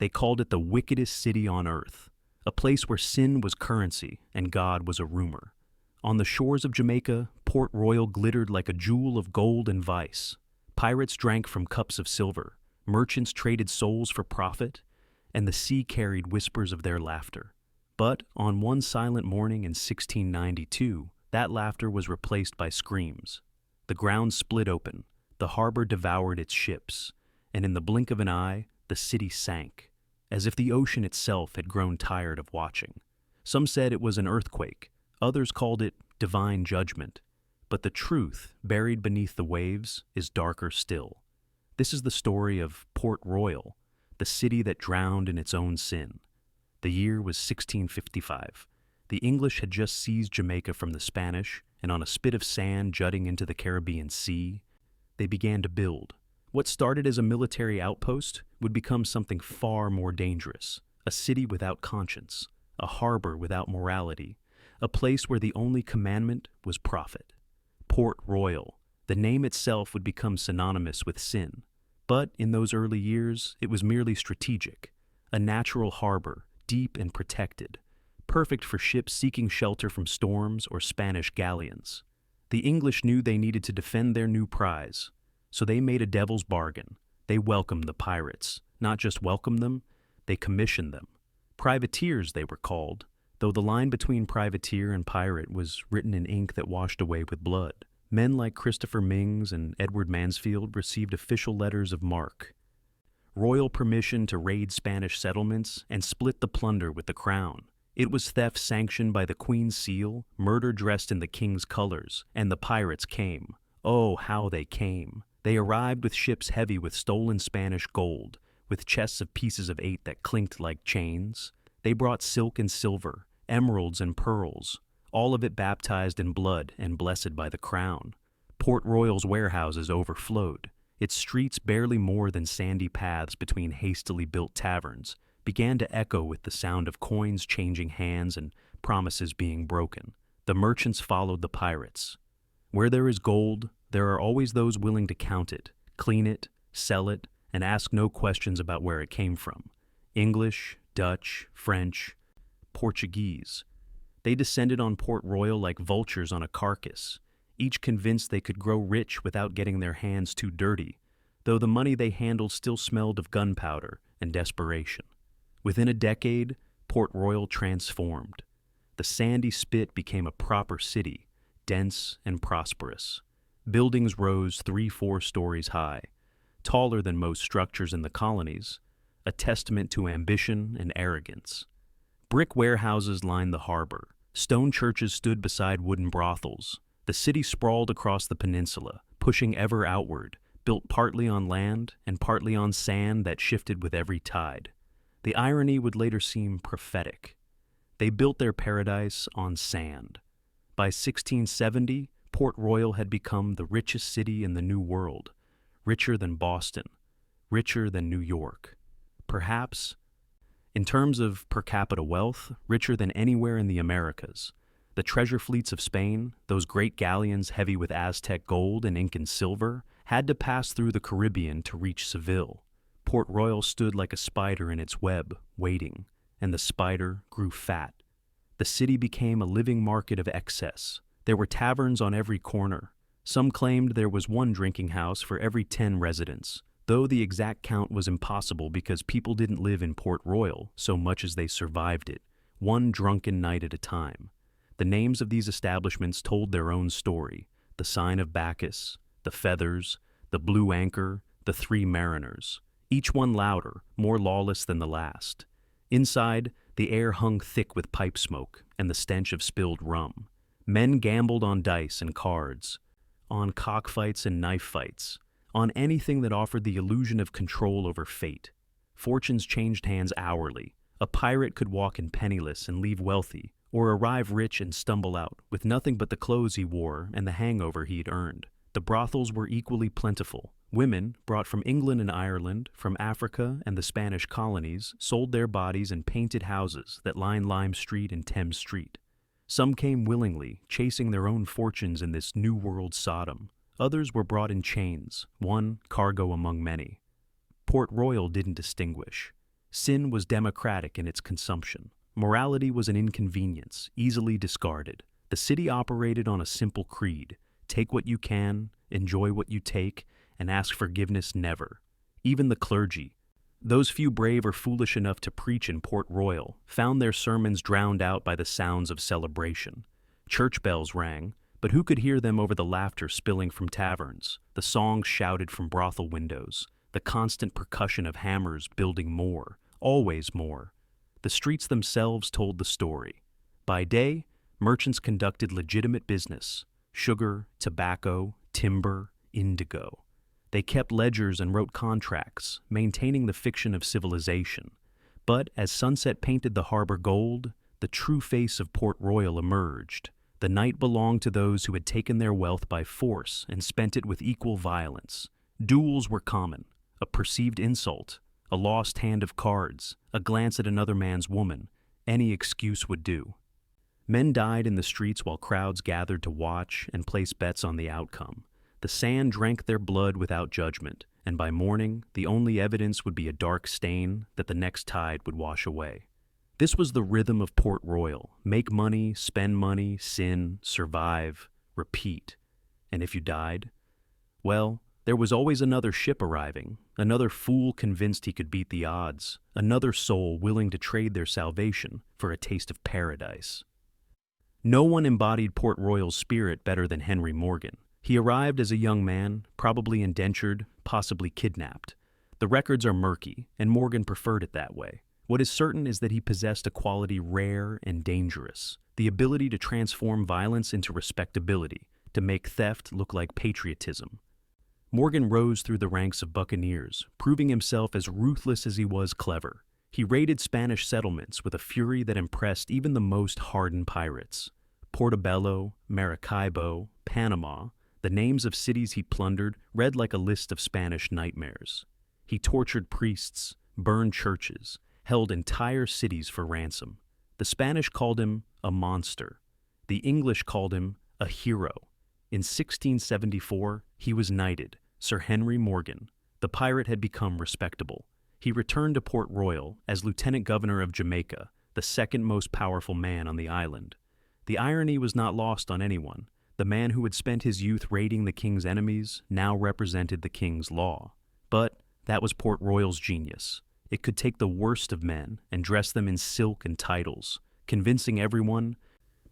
They called it the wickedest city on earth, a place where sin was currency and God was a rumor. On the shores of Jamaica, Port Royal glittered like a jewel of gold and vice. Pirates drank from cups of silver, merchants traded souls for profit, and the sea carried whispers of their laughter. But on one silent morning in 1692, that laughter was replaced by screams. The ground split open, the harbor devoured its ships, and in the blink of an eye, the city sank, as if the ocean itself had grown tired of watching. Some said it was an earthquake, others called it divine judgment. But the truth, buried beneath the waves, is darker still. This is the story of Port Royal, the city that drowned in its own sin. The year was 1655. The English had just seized Jamaica from the Spanish, and on a spit of sand jutting into the Caribbean Sea, they began to build. What started as a military outpost would become something far more dangerous, a city without conscience, a harbor without morality, a place where the only commandment was profit. Port Royal, the name itself would become synonymous with sin. But in those early years, it was merely strategic, a natural harbor, deep and protected, perfect for ships seeking shelter from storms or Spanish galleons. The English knew they needed to defend their new prize, so they made a devil's bargain. They welcomed the pirates. Not just welcomed them, they commissioned them. Privateers, they were called, though the line between privateer and pirate was written in ink that washed away with blood. Men like Christopher Mings and Edward Mansfield received official letters of marque, royal permission to raid Spanish settlements and split the plunder with the crown. It was theft sanctioned by the Queen's seal, murder dressed in the king's colors, and the pirates came. Oh, how they came! They arrived with ships heavy with stolen Spanish gold, with chests of pieces of eight that clinked like chains. They brought silk and silver, emeralds and pearls, all of it baptized in blood and blessed by the crown. Port Royal's warehouses overflowed. Its streets, barely more than sandy paths between hastily built taverns, began to echo with the sound of coins changing hands and promises being broken. The merchants followed the pirates. Where there is gold, there are always those willing to count it, clean it, sell it, and ask no questions about where it came from. English, Dutch, French, Portuguese. They descended on Port Royal like vultures on a carcass, each convinced they could grow rich without getting their hands too dirty, though the money they handled still smelled of gunpowder and desperation. Within a decade, Port Royal transformed. The sandy spit became a proper city, dense and prosperous. Buildings rose 3-4 stories high, taller than most structures in the colonies, a testament to ambition and arrogance. Brick warehouses lined the harbor. Stone churches stood beside wooden brothels. The city sprawled across the peninsula, pushing ever outward, built partly on land and partly on sand that shifted with every tide. The irony would later seem prophetic. They built their paradise on sand. By 1670, Port Royal had become the richest city in the New World, richer than Boston, richer than New York. Perhaps, in terms of per capita wealth, richer than anywhere in the Americas. The treasure fleets of Spain, those great galleons heavy with Aztec gold and Incan silver, had to pass through the Caribbean to reach Seville. Port Royal stood like a spider in its web, waiting, and the spider grew fat. The city became a living market of excess. There were taverns on every corner. Some claimed there was one drinking house for every 10 residents, though the exact count was impossible because people didn't live in Port Royal so much as they survived it, one drunken night at a time. The names of these establishments told their own story: the Sign of Bacchus, the Feathers, the Blue Anchor, the Three Mariners, each one louder, more lawless than the last. Inside, the air hung thick with pipe smoke and the stench of spilled rum. Men gambled on dice and cards, on cockfights and knife fights, on anything that offered the illusion of control over fate. Fortunes changed hands hourly. A pirate could walk in penniless and leave wealthy, or arrive rich and stumble out with nothing but the clothes he wore and the hangover he'd earned. The brothels were equally plentiful. Women, brought from England and Ireland, from Africa and the Spanish colonies, sold their bodies in painted houses that lined Lime Street and Thames Street. Some came willingly, chasing their own fortunes in this New World Sodom. Others were brought in chains, one cargo among many. Port Royal didn't distinguish. Sin was democratic in its consumption. Morality was an inconvenience, easily discarded. The city operated on a simple creed: take what you can, enjoy what you take, and ask forgiveness never. Even the clergy, those few brave or foolish enough to preach in Port Royal, found their sermons drowned out by the sounds of celebration. Church bells rang, but who could hear them over the laughter spilling from taverns, the songs shouted from brothel windows, the constant percussion of hammers building more, always more? The streets themselves told the story. By day, merchants conducted legitimate business: sugar, tobacco, timber, indigo. They kept ledgers and wrote contracts, maintaining the fiction of civilization. But as sunset painted the harbor gold, the true face of Port Royal emerged. The night belonged to those who had taken their wealth by force and spent it with equal violence. Duels were common: a perceived insult, a lost hand of cards, a glance at another man's woman. Any excuse would do. Men died in the streets while crowds gathered to watch and place bets on the outcome. The sand drank their blood without judgment, and by morning, the only evidence would be a dark stain that the next tide would wash away. This was the rhythm of Port Royal: make money, spend money, sin, survive, repeat. And if you died, well, there was always another ship arriving, another fool convinced he could beat the odds, another soul willing to trade their salvation for a taste of paradise. No one embodied Port Royal's spirit better than Henry Morgan. He arrived as a young man, probably indentured, possibly kidnapped. The records are murky, and Morgan preferred it that way. What is certain is that he possessed a quality rare and dangerous: the ability to transform violence into respectability, to make theft look like patriotism. Morgan rose through the ranks of buccaneers, proving himself as ruthless as he was clever. He raided Spanish settlements with a fury that impressed even the most hardened pirates. Portobello, Maracaibo, Panama, the names of cities he plundered read like a list of Spanish nightmares. He tortured priests, burned churches, held entire cities for ransom. The Spanish called him a monster. The English called him a hero. In 1674, he was knighted, Sir Henry Morgan. The pirate had become respectable. He returned to Port Royal as Lieutenant Governor of Jamaica, the second most powerful man on the island. The irony was not lost on anyone. The man who had spent his youth raiding the king's enemies now represented the king's law. But that was Port Royal's genius. It could take the worst of men and dress them in silk and titles, convincing everyone,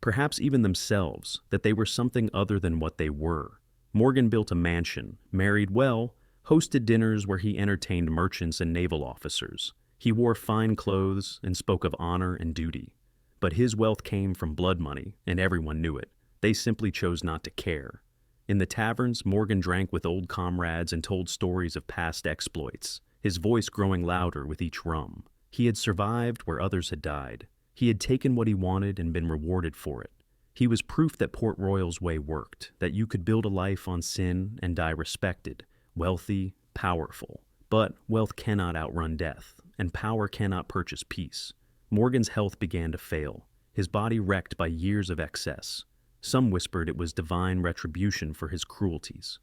perhaps even themselves, that they were something other than what they were. Morgan built a mansion, married well, hosted dinners where he entertained merchants and naval officers. He wore fine clothes and spoke of honor and duty. But his wealth came from blood money, and everyone knew it. They simply chose not to care. In the taverns, Morgan drank with old comrades and told stories of past exploits, his voice growing louder with each rum. He had survived where others had died. He had taken what he wanted and been rewarded for it. He was proof that Port Royal's way worked, that you could build a life on sin and die respected, wealthy, powerful. But wealth cannot outrun death, and power cannot purchase peace. Morgan's health began to fail, his body wrecked by years of excess. Some whispered it was divine retribution for his cruelties.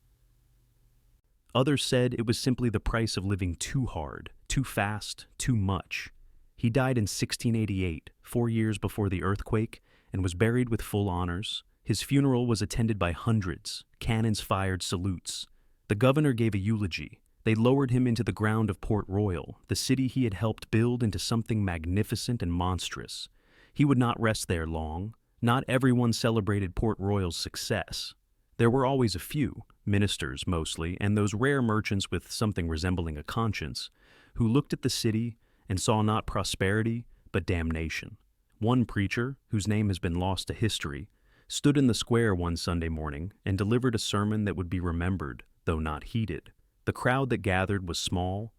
Others said it was simply the price of living too hard, too fast, too much. He died in 1688, 4 years before the earthquake, and was buried with full honors. His funeral was attended by hundreds, cannons fired salutes. The governor gave a eulogy. They lowered him into the ground of Port Royal, the city he had helped build into something magnificent and monstrous. He would not rest there long. Not everyone celebrated Port Royal's success. There were always a few, ministers mostly, and those rare merchants with something resembling a conscience, who looked at the city and saw not prosperity, but damnation. One preacher, whose name has been lost to history, stood in the square one Sunday morning and delivered a sermon that would be remembered, though not heeded. The crowd that gathered was small,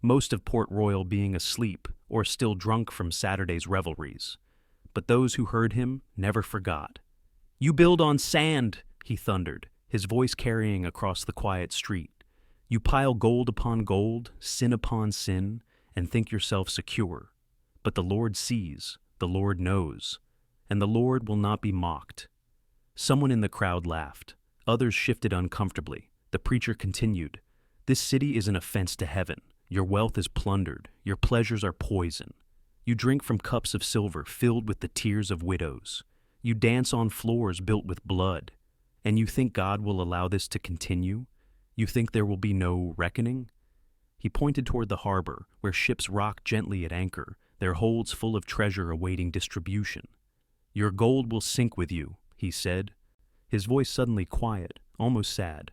most of Port Royal being asleep or still drunk from Saturday's revelries. But those who heard him never forgot. "You build on sand," he thundered, his voice carrying across the quiet street. "You pile gold upon gold, sin upon sin, and think yourself secure. But the Lord sees, the Lord knows, and the Lord will not be mocked." Someone in the crowd laughed. Others shifted uncomfortably. The preacher continued, "This city is an offense to heaven. Your wealth is plundered, your pleasures are poison. You drink from cups of silver filled with the tears of widows. You dance on floors built with blood. And you think God will allow this to continue? You think there will be no reckoning? He pointed toward the harbor, where ships rocked gently at anchor, their holds full of treasure awaiting distribution. Your gold will sink with you, he said, his voice suddenly quiet, almost sad.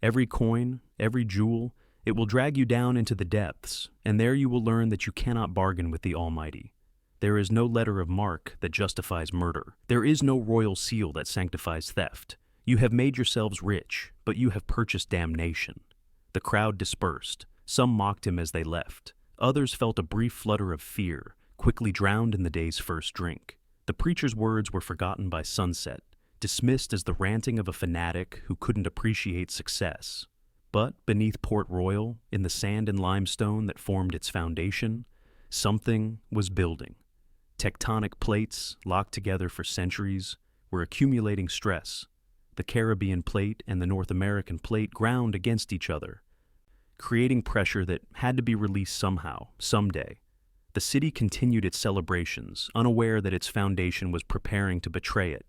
Every coin, every jewel, it will drag you down into the depths, and there you will learn that you cannot bargain with the Almighty. There is no letter of marque that justifies murder. There is no royal seal that sanctifies theft. You have made yourselves rich, but you have purchased damnation. The crowd dispersed. Some mocked him as they left. Others felt a brief flutter of fear, quickly drowned in the day's first drink. The preacher's words were forgotten by sunset, dismissed as the ranting of a fanatic who couldn't appreciate success. But beneath Port Royal, in the sand and limestone that formed its foundation, something was building. Tectonic plates, locked together for centuries, were accumulating stress. The Caribbean plate and the North American plate ground against each other, creating pressure that had to be released somehow, someday. The city continued its celebrations, unaware that its foundation was preparing to betray it.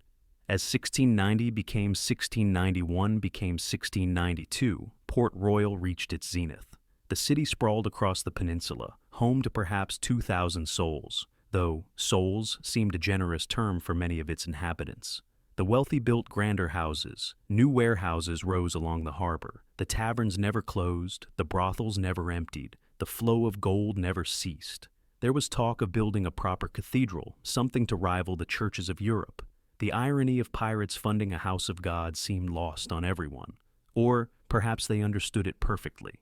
As 1690 became 1691 became 1692, Port Royal reached its zenith. The city sprawled across the peninsula, home to perhaps 2,000 souls, though souls seemed a generous term for many of its inhabitants. The wealthy built grander houses. New warehouses rose along the harbor. The taverns never closed, the brothels never emptied, the flow of gold never ceased. There was talk of building a proper cathedral, something to rival the churches of Europe. The irony of pirates funding a house of God seemed lost on everyone. Or perhaps they understood it perfectly.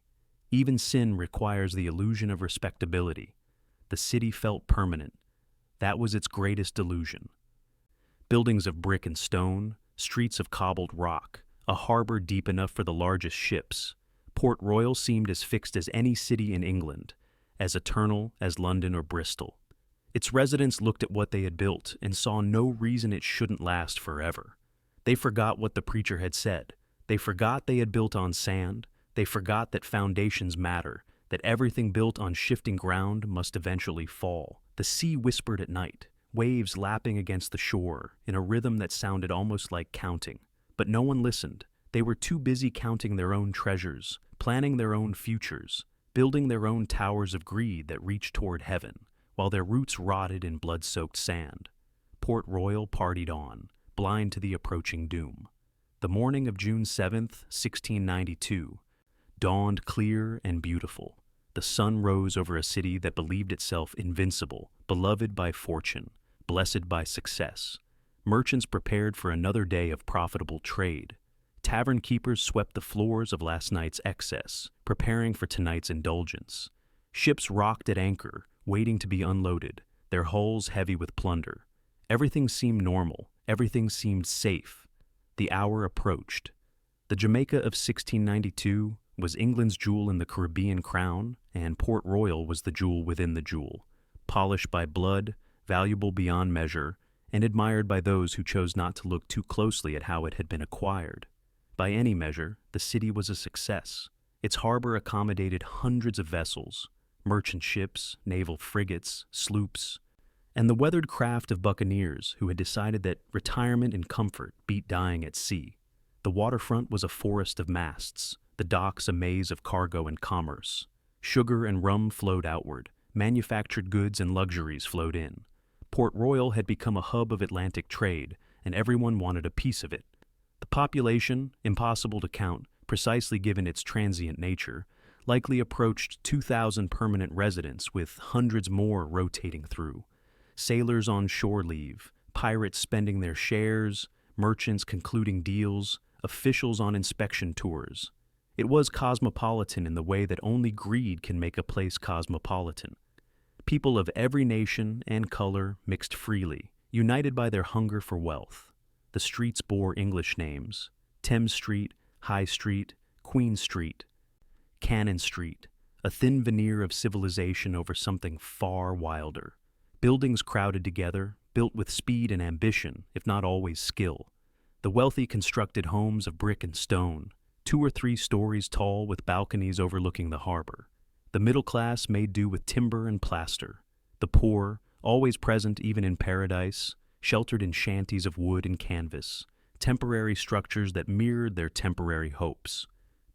Even sin requires the illusion of respectability. The city felt permanent. That was its greatest illusion. Buildings of brick and stone, streets of cobbled rock, a harbor deep enough for the largest ships. Port Royal seemed as fixed as any city in England, as eternal as London or Bristol. Its residents looked at what they had built and saw no reason it shouldn't last forever. They forgot what the preacher had said. They forgot they had built on sand. They forgot that foundations matter, that everything built on shifting ground must eventually fall. The sea whispered at night, waves lapping against the shore in a rhythm that sounded almost like counting. But no one listened. They were too busy counting their own treasures, planning their own futures, building their own towers of greed that reached toward heaven, while their roots rotted in blood-soaked sand. Port Royal partied on, blind to the approaching doom. The morning of June 7th, 1692, dawned clear and beautiful. The sun rose over a city that believed itself invincible, beloved by fortune, blessed by success. Merchants prepared for another day of profitable trade. Tavern keepers swept the floors of last night's excess, preparing for tonight's indulgence. Ships rocked at anchor, waiting to be unloaded, their hulls heavy with plunder. Everything seemed normal, everything seemed safe. The hour approached. The Jamaica of 1692 was England's jewel in the Caribbean crown, and Port Royal was the jewel within the jewel, polished by blood, valuable beyond measure, and admired by those who chose not to look too closely at how it had been acquired. By any measure, the city was a success. Its harbor accommodated hundreds of vessels, merchant ships, naval frigates, sloops, and the weathered craft of buccaneers who had decided that retirement and comfort beat dying at sea. The waterfront was a forest of masts, the docks a maze of cargo and commerce. Sugar and rum flowed outward, manufactured goods and luxuries flowed in. Port Royal had become a hub of Atlantic trade, and everyone wanted a piece of it. The population, impossible to count, precisely given its transient nature, likely approached 2,000 permanent residents with hundreds more rotating through. Sailors on shore leave, pirates spending their shares, merchants concluding deals, officials on inspection tours. It was cosmopolitan in the way that only greed can make a place cosmopolitan. People of every nation and color mixed freely, united by their hunger for wealth. The streets bore English names: Thames Street, High Street, Queen Street, Cannon Street, a thin veneer of civilization over something far wilder. Buildings crowded together, built with speed and ambition, if not always skill. The wealthy constructed homes of brick and stone, 2 or 3 stories tall with balconies overlooking the harbor. The middle class made do with timber and plaster. The poor, always present even in paradise, sheltered in shanties of wood and canvas, temporary structures that mirrored their temporary hopes.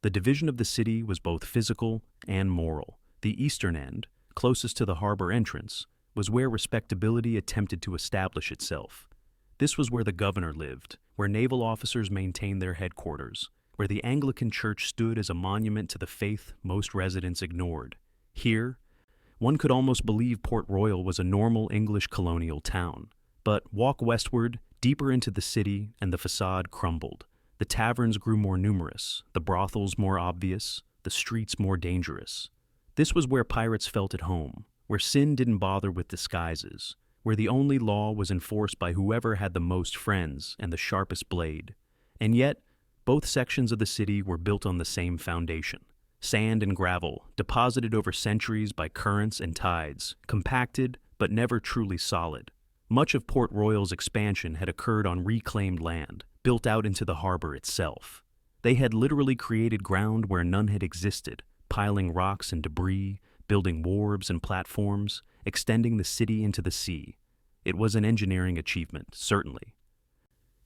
The division of the city was both physical and moral. The eastern end, closest to the harbor entrance, was where respectability attempted to establish itself. This was where the governor lived, where naval officers maintained their headquarters, where the Anglican Church stood as a monument to the faith most residents ignored. Here, one could almost believe Port Royal was a normal English colonial town. But walk westward, deeper into the city, and the facade crumbled. The taverns grew more numerous, the brothels more obvious, the streets more dangerous. This was where pirates felt at home, where sin didn't bother with disguises, where the only law was enforced by whoever had the most friends and the sharpest blade. And yet, both sections of the city were built on the same foundation. Sand and gravel, deposited over centuries by currents and tides, compacted but never truly solid. Much of Port Royal's expansion had occurred on reclaimed land, built out into the harbor itself. They had literally created ground where none had existed, piling rocks and debris, building wharves and platforms, extending the city into the sea. It was an engineering achievement, certainly.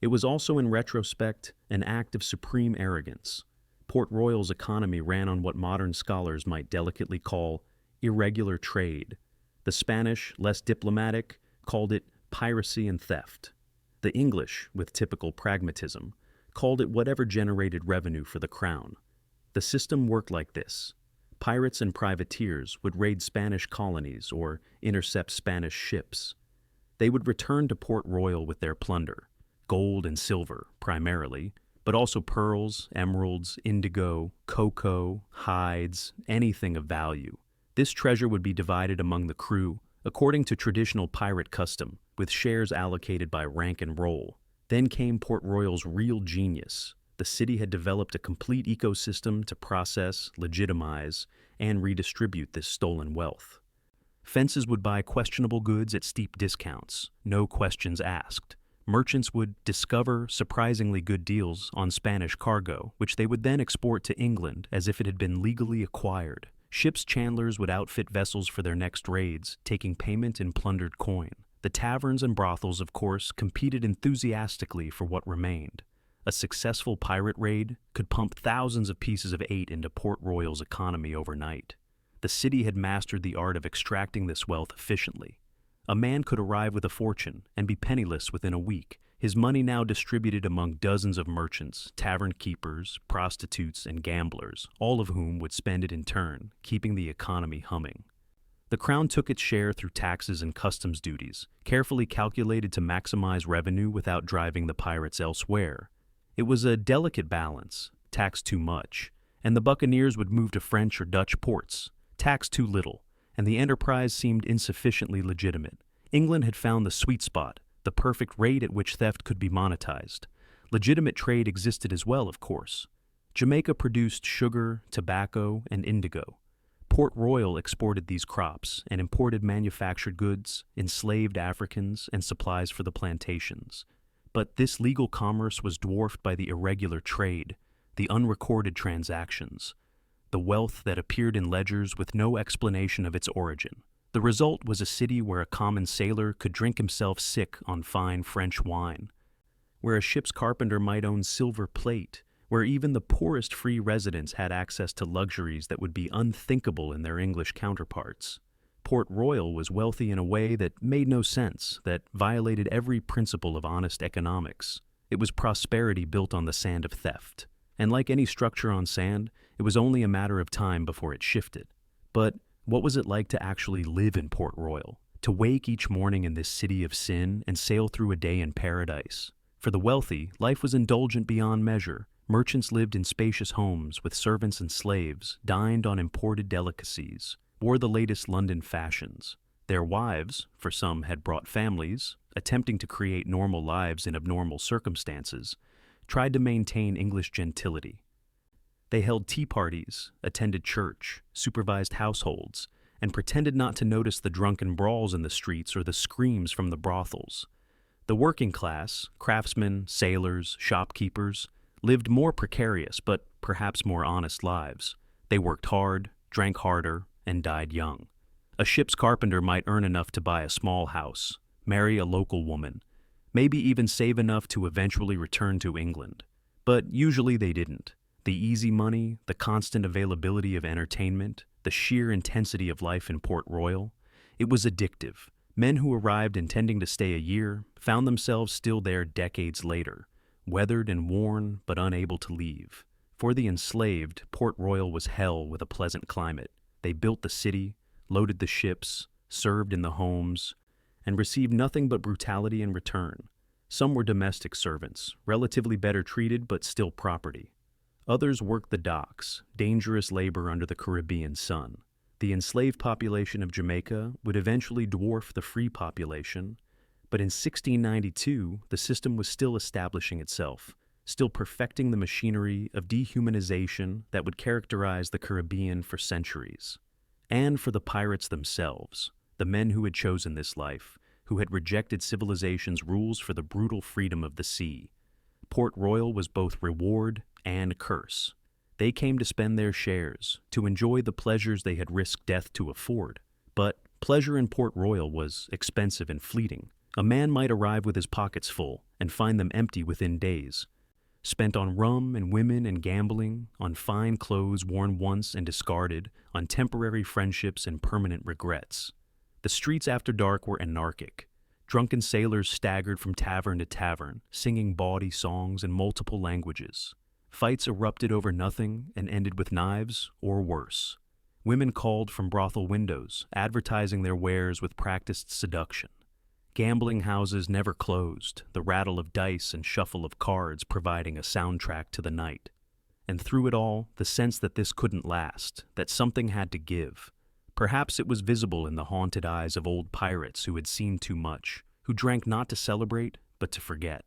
It was also, in retrospect, an act of supreme arrogance. Port Royal's economy ran on what modern scholars might delicately call irregular trade. The Spanish, less diplomatic, called it piracy and theft. The English, with typical pragmatism, called it whatever generated revenue for the crown. The system worked like this. Pirates and privateers would raid Spanish colonies or intercept Spanish ships. They would return to Port Royal with their plunder, gold and silver primarily, but also pearls, emeralds, indigo, cocoa, hides, anything of value. This treasure would be divided among the crew according to traditional pirate custom, with shares allocated by rank and role. Then came Port Royal's real genius. The city had developed a complete ecosystem to process, legitimize, and redistribute this stolen wealth. Fences would buy questionable goods at steep discounts, no questions asked. Merchants would discover surprisingly good deals on Spanish cargo, which they would then export to England as if it had been legally acquired. Ships' chandlers would outfit vessels for their next raids, taking payment in plundered coin. The taverns and brothels, of course, competed enthusiastically for what remained. A successful pirate raid could pump thousands of pieces of eight into Port Royal's economy overnight. The city had mastered the art of extracting this wealth efficiently. A man could arrive with a fortune and be penniless within a week, his money now distributed among dozens of merchants, tavern keepers, prostitutes, and gamblers, all of whom would spend it in turn, keeping the economy humming. The crown took its share through taxes and customs duties, carefully calculated to maximize revenue without driving the pirates elsewhere. It was a delicate balance, tax too much, and the buccaneers would move to French or Dutch ports, tax too little, and the enterprise seemed insufficiently legitimate. England had found the sweet spot, the perfect rate at which theft could be monetized. Legitimate trade existed as well, of course. Jamaica produced sugar, tobacco, and indigo. Port Royal exported these crops and imported manufactured goods, enslaved Africans, and supplies for the plantations. But this legal commerce was dwarfed by the irregular trade, the unrecorded transactions, the wealth that appeared in ledgers with no explanation of its origin. The result was a city where a common sailor could drink himself sick on fine French wine, where a ship's carpenter might own silver plate, where even the poorest free residents had access to luxuries that would be unthinkable in their English counterparts. Port Royal was wealthy in a way that made no sense, that violated every principle of honest economics. It was prosperity built on the sand of theft. And like any structure on sand, it was only a matter of time before it shifted. But what was it like to actually live in Port Royal? To wake each morning in this city of sin and sail through a day in paradise? For the wealthy, life was indulgent beyond measure. Merchants lived in spacious homes with servants and slaves, dined on imported delicacies, wore the latest London fashions. Their wives, for some had brought families, attempting to create normal lives in abnormal circumstances, tried to maintain English gentility. They held tea parties, attended church, supervised households, and pretended not to notice the drunken brawls in the streets or the screams from the brothels. The working class, craftsmen, sailors, shopkeepers, lived more precarious but perhaps more honest lives. They worked hard, drank harder, and died young. A ship's carpenter might earn enough to buy a small house, marry a local woman, maybe even save enough to eventually return to England. But usually they didn't. The easy money, the constant availability of entertainment, the sheer intensity of life in Port Royal, it was addictive. Men who arrived intending to stay a year found themselves still there decades later, weathered and worn but unable to leave. For the enslaved, Port Royal was hell with a pleasant climate. They built the city, loaded the ships, served in the homes, and received nothing but brutality in return. Some were domestic servants, relatively better treated but still property. Others worked the docks, dangerous labor under the Caribbean sun. The enslaved population of Jamaica would eventually dwarf the free population, but in 1692 the system was still establishing itself, still perfecting the machinery of dehumanization that would characterize the Caribbean for centuries. And for the pirates themselves, the men who had chosen this life, who had rejected civilization's rules for the brutal freedom of the sea. Port Royal was both reward and curse. They came to spend their shares, to enjoy the pleasures they had risked death to afford. But pleasure in Port Royal was expensive and fleeting. A man might arrive with his pockets full and find them empty within days, spent on rum and women and gambling, on fine clothes worn once and discarded, on temporary friendships and permanent regrets. The streets after dark were anarchic. Drunken sailors staggered from tavern to tavern, singing bawdy songs in multiple languages. Fights erupted over nothing and ended with knives or worse. Women called from brothel windows, advertising their wares with practiced seduction. Gambling houses never closed, the rattle of dice and shuffle of cards providing a soundtrack to the night. And through it all, the sense that this couldn't last, that something had to give. Perhaps it was visible in the haunted eyes of old pirates who had seen too much, who drank not to celebrate, but to forget.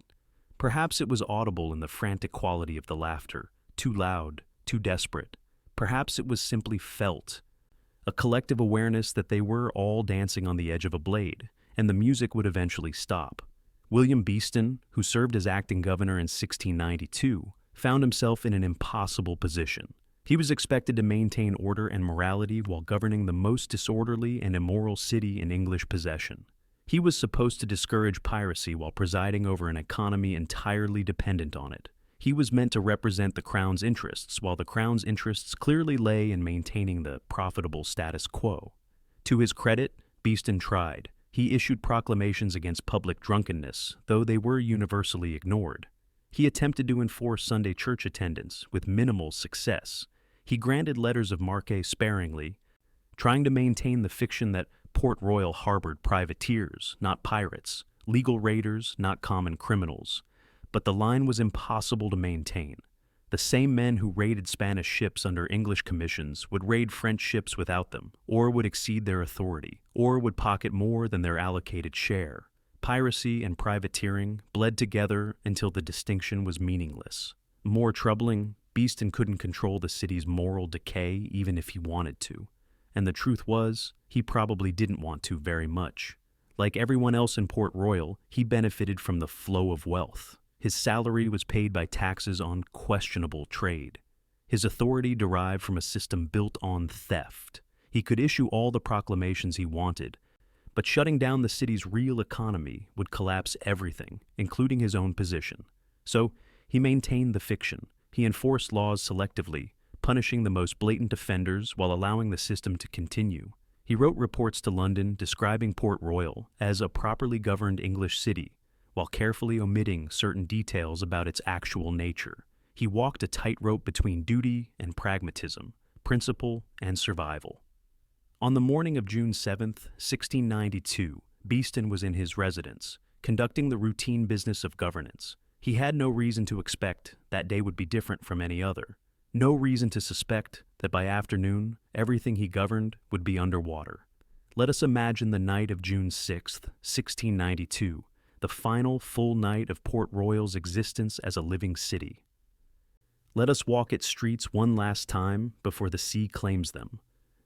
Perhaps it was audible in the frantic quality of the laughter, too loud, too desperate. Perhaps it was simply felt, a collective awareness that they were all dancing on the edge of a blade, and the music would eventually stop. William Beeston, who served as acting governor in 1692, found himself in an impossible position. He was expected to maintain order and morality while governing the most disorderly and immoral city in English possession. He was supposed to discourage piracy while presiding over an economy entirely dependent on it. He was meant to represent the Crown's interests, while the Crown's interests clearly lay in maintaining the profitable status quo. To his credit, Beeston tried. He issued proclamations against public drunkenness, though they were universally ignored. He attempted to enforce Sunday church attendance with minimal success. He granted letters of marque sparingly, trying to maintain the fiction that Port Royal harbored privateers, not pirates, legal raiders, not common criminals. But the line was impossible to maintain. The same men who raided Spanish ships under English commissions would raid French ships without them, or would exceed their authority, or would pocket more than their allocated share. Piracy and privateering bled together until the distinction was meaningless. More troubling, Beeston couldn't control the city's moral decay even if he wanted to. And the truth was, he probably didn't want to very much. Like everyone else in Port Royal, he benefited from the flow of wealth. His salary was paid by taxes on questionable trade. His authority derived from a system built on theft. He could issue all the proclamations he wanted, but shutting down the city's real economy would collapse everything, including his own position. So he maintained the fiction. He enforced laws selectively, punishing the most blatant offenders while allowing the system to continue. He wrote reports to London describing Port Royal as a properly governed English city, while carefully omitting certain details about its actual nature. He walked a tightrope between duty and pragmatism, principle and survival. On the morning of June 7th, 1692, Beeston was in his residence, conducting the routine business of governance. He had no reason to expect that day would be different from any other. No reason to suspect that by afternoon, everything he governed would be underwater. Let us imagine the night of June 6th, 1692, the final full night of Port Royal's existence as a living city. Let us walk its streets one last time before the sea claims them.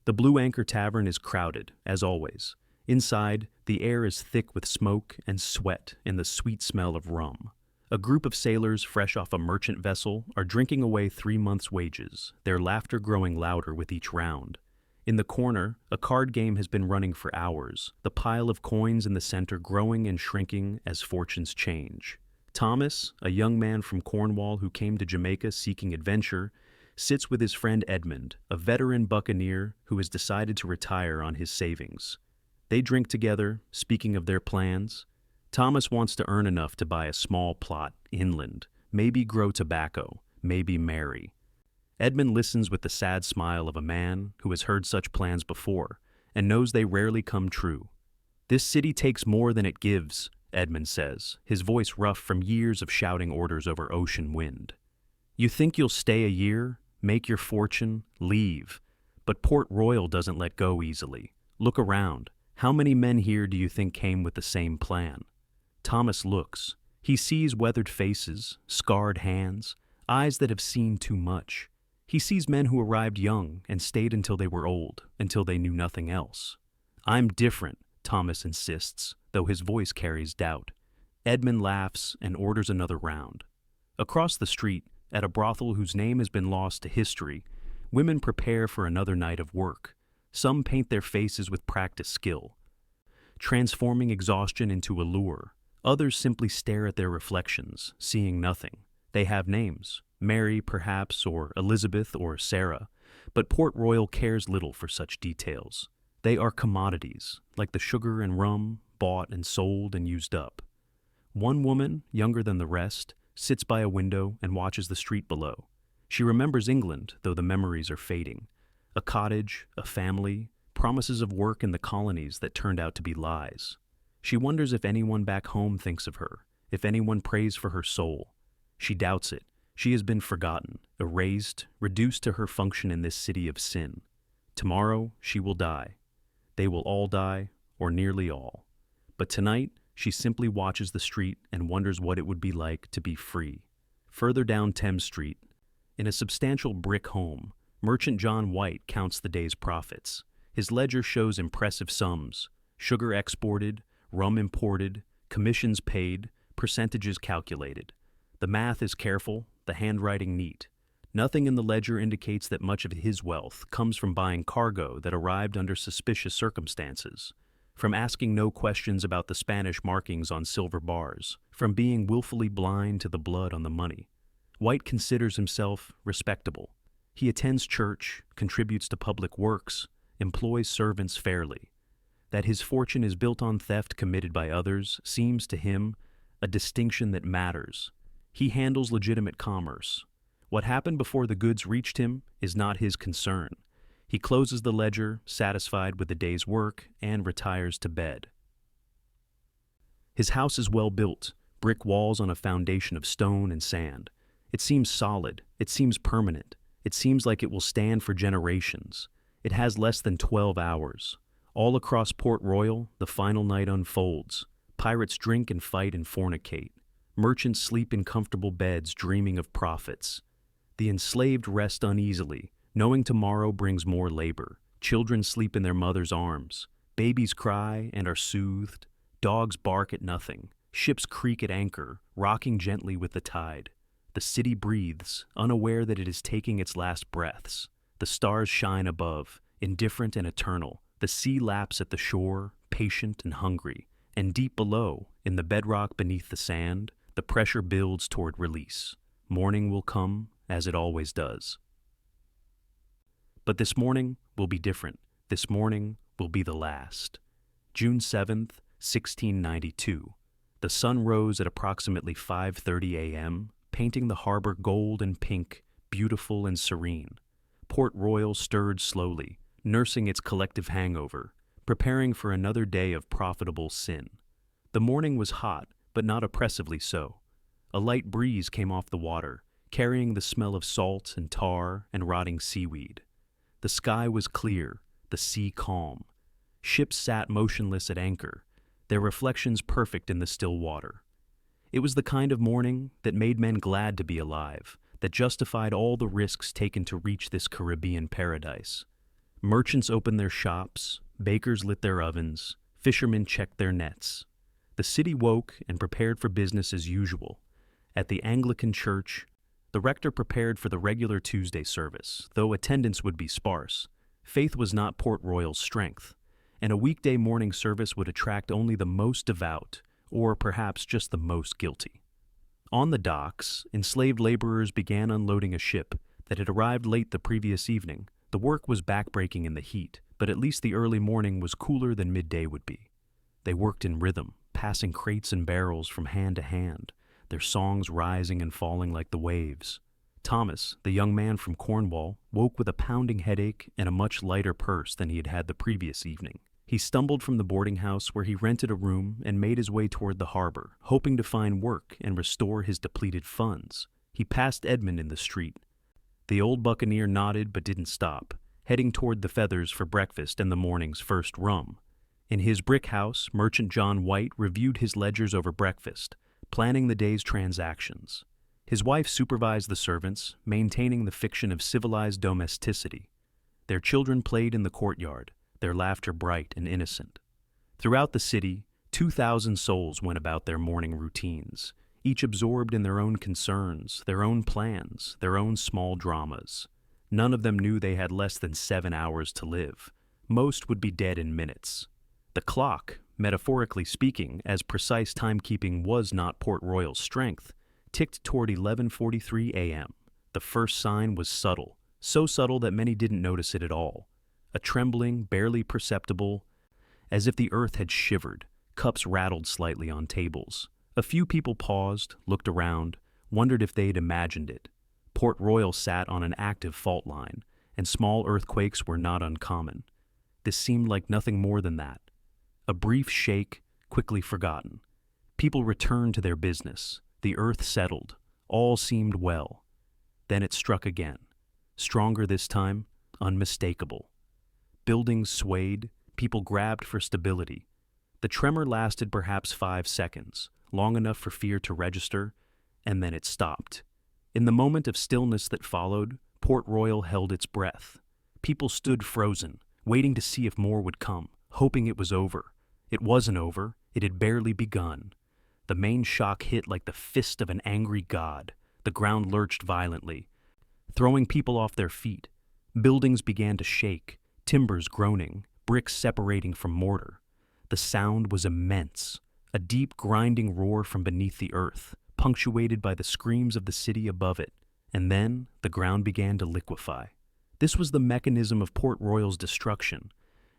The Blue Anchor Tavern is crowded, as always. Inside, the air is thick with smoke and sweat and the sweet smell of rum. A group of sailors fresh off a merchant vessel are drinking away 3 months' wages, their laughter growing louder with each round. In the corner, a card game has been running for hours, the pile of coins in the center growing and shrinking as fortunes change. Thomas, a young man from Cornwall who came to Jamaica seeking adventure, sits with his friend Edmund, a veteran buccaneer who has decided to retire on his savings. They drink together, speaking of their plans. Thomas wants to earn enough to buy a small plot inland, maybe grow tobacco, maybe marry. Edmund listens with the sad smile of a man who has heard such plans before and knows they rarely come true. "This city takes more than it gives," Edmund says, his voice rough from years of shouting orders over ocean wind. "You think you'll stay a year, make your fortune, leave. But Port Royal doesn't let go easily. Look around. How many men here do you think came with the same plan?" Thomas looks. He sees weathered faces, scarred hands, eyes that have seen too much. He sees men who arrived young and stayed until they were old, until they knew nothing else. "I'm different," Thomas insists, though his voice carries doubt. Edmund laughs and orders another round. Across the street, at a brothel whose name has been lost to history, women prepare for another night of work. Some paint their faces with practiced skill, transforming exhaustion into a lure. Others simply stare at their reflections, seeing nothing. They have names, Mary perhaps, or Elizabeth, or Sarah, but Port Royal cares little for such details. They are commodities, like the sugar and rum, bought and sold and used up. One woman, younger than the rest, sits by a window and watches the street below. She remembers England, though the memories are fading. A cottage, a family, promises of work in the colonies that turned out to be lies. She wonders if anyone back home thinks of her, if anyone prays for her soul. She doubts it. She has been forgotten, erased, reduced to her function in this city of sin. Tomorrow, she will die. They will all die, or nearly all. But tonight, she simply watches the street and wonders what it would be like to be free. Further down Thames Street, in a substantial brick home, merchant John White counts the day's profits. His ledger shows impressive sums: sugar exported, rum imported, commissions paid, percentages calculated. The math is careful, the handwriting neat. Nothing in the ledger indicates that much of his wealth comes from buying cargo that arrived under suspicious circumstances, from asking no questions about the Spanish markings on silver bars, from being willfully blind to the blood on the money. White considers himself respectable. He attends church, contributes to public works, employs servants fairly. That his fortune is built on theft committed by others seems to him a distinction that matters. He handles legitimate commerce. What happened before the goods reached him is not his concern. He closes the ledger, satisfied with the day's work, and retires to bed. His house is well built, brick walls on a foundation of stone and sand. It seems solid, it seems permanent, it seems like it will stand for generations. It has less than 12 hours. All across Port Royal, the final night unfolds. Pirates drink and fight and fornicate. Merchants sleep in comfortable beds dreaming of profits. The enslaved rest uneasily, knowing tomorrow brings more labor. Children sleep in their mother's arms. Babies cry and are soothed. Dogs bark at nothing. Ships creak at anchor, rocking gently with the tide. The city breathes, unaware that it is taking its last breaths. The stars shine above, indifferent and eternal. The sea laps at the shore, patient and hungry. And deep below, in the bedrock beneath the sand, the pressure builds toward release. Morning will come, as it always does. But this morning will be different. This morning will be the last. June 7th, 1692. The sun rose at approximately 5:30 a.m., painting the harbor gold and pink, beautiful and serene. Port Royal stirred slowly, nursing its collective hangover, preparing for another day of profitable sin. The morning was hot, but not oppressively so. A light breeze came off the water, carrying the smell of salt and tar and rotting seaweed. The sky was clear, the sea calm. Ships sat motionless at anchor, their reflections perfect in the still water. It was the kind of morning that made men glad to be alive, that justified all the risks taken to reach this Caribbean paradise. Merchants opened their shops, bakers lit their ovens, fishermen checked their nets. The city woke and prepared for business as usual. At the Anglican church, the rector prepared for the regular Tuesday service, though attendance would be sparse. Faith was not Port Royal's strength, and a weekday morning service would attract only the most devout, or perhaps just the most guilty. On the docks, enslaved laborers began unloading a ship that had arrived late the previous evening. The work was backbreaking in the heat, but at least the early morning was cooler than midday would be. They worked in rhythm, passing crates and barrels from hand to hand, their songs rising and falling like the waves. Thomas, the young man from Cornwall, woke with a pounding headache and a much lighter purse than he had had the previous evening. He stumbled from the boarding house where he rented a room and made his way toward the harbor, hoping to find work and restore his depleted funds. He passed Edmund in the street. The old buccaneer nodded but didn't stop, heading toward the Feathers for breakfast and the morning's first rum. In his brick house, Merchant John White reviewed his ledgers over breakfast, planning the day's transactions. His wife supervised the servants, maintaining the fiction of civilized domesticity. Their children played in the courtyard, their laughter bright and innocent. Throughout the city, 2,000 souls went about their morning routines, each absorbed in their own concerns, their own plans, their own small dramas. None of them knew they had less than 7 hours to live. Most would be dead in minutes. The clock, metaphorically speaking, as precise timekeeping was not Port Royal's strength, ticked toward 11:43 a.m. The first sign was subtle, so subtle that many didn't notice it at all. A trembling, barely perceptible, as if the earth had shivered. Cups rattled slightly on tables. A few people paused, looked around, wondered if they'd imagined it. Port Royal sat on an active fault line, and small earthquakes were not uncommon. This seemed like nothing more than that. A brief shake, quickly forgotten. People returned to their business. The earth settled. All seemed well. Then it struck again. Stronger this time, unmistakable. Buildings swayed, people grabbed for stability. The tremor lasted perhaps 5 seconds, long enough for fear to register, and then it stopped. In the moment of stillness that followed, Port Royal held its breath. People stood frozen, waiting to see if more would come, hoping it was over. It wasn't over, it had barely begun. The main shock hit like the fist of an angry god. The ground lurched violently, throwing people off their feet. Buildings began to shake, timbers groaning, bricks separating from mortar. The sound was immense, a deep grinding roar from beneath the earth, punctuated by the screams of the city above it. And then the ground began to liquefy. This was the mechanism of Port Royal's destruction,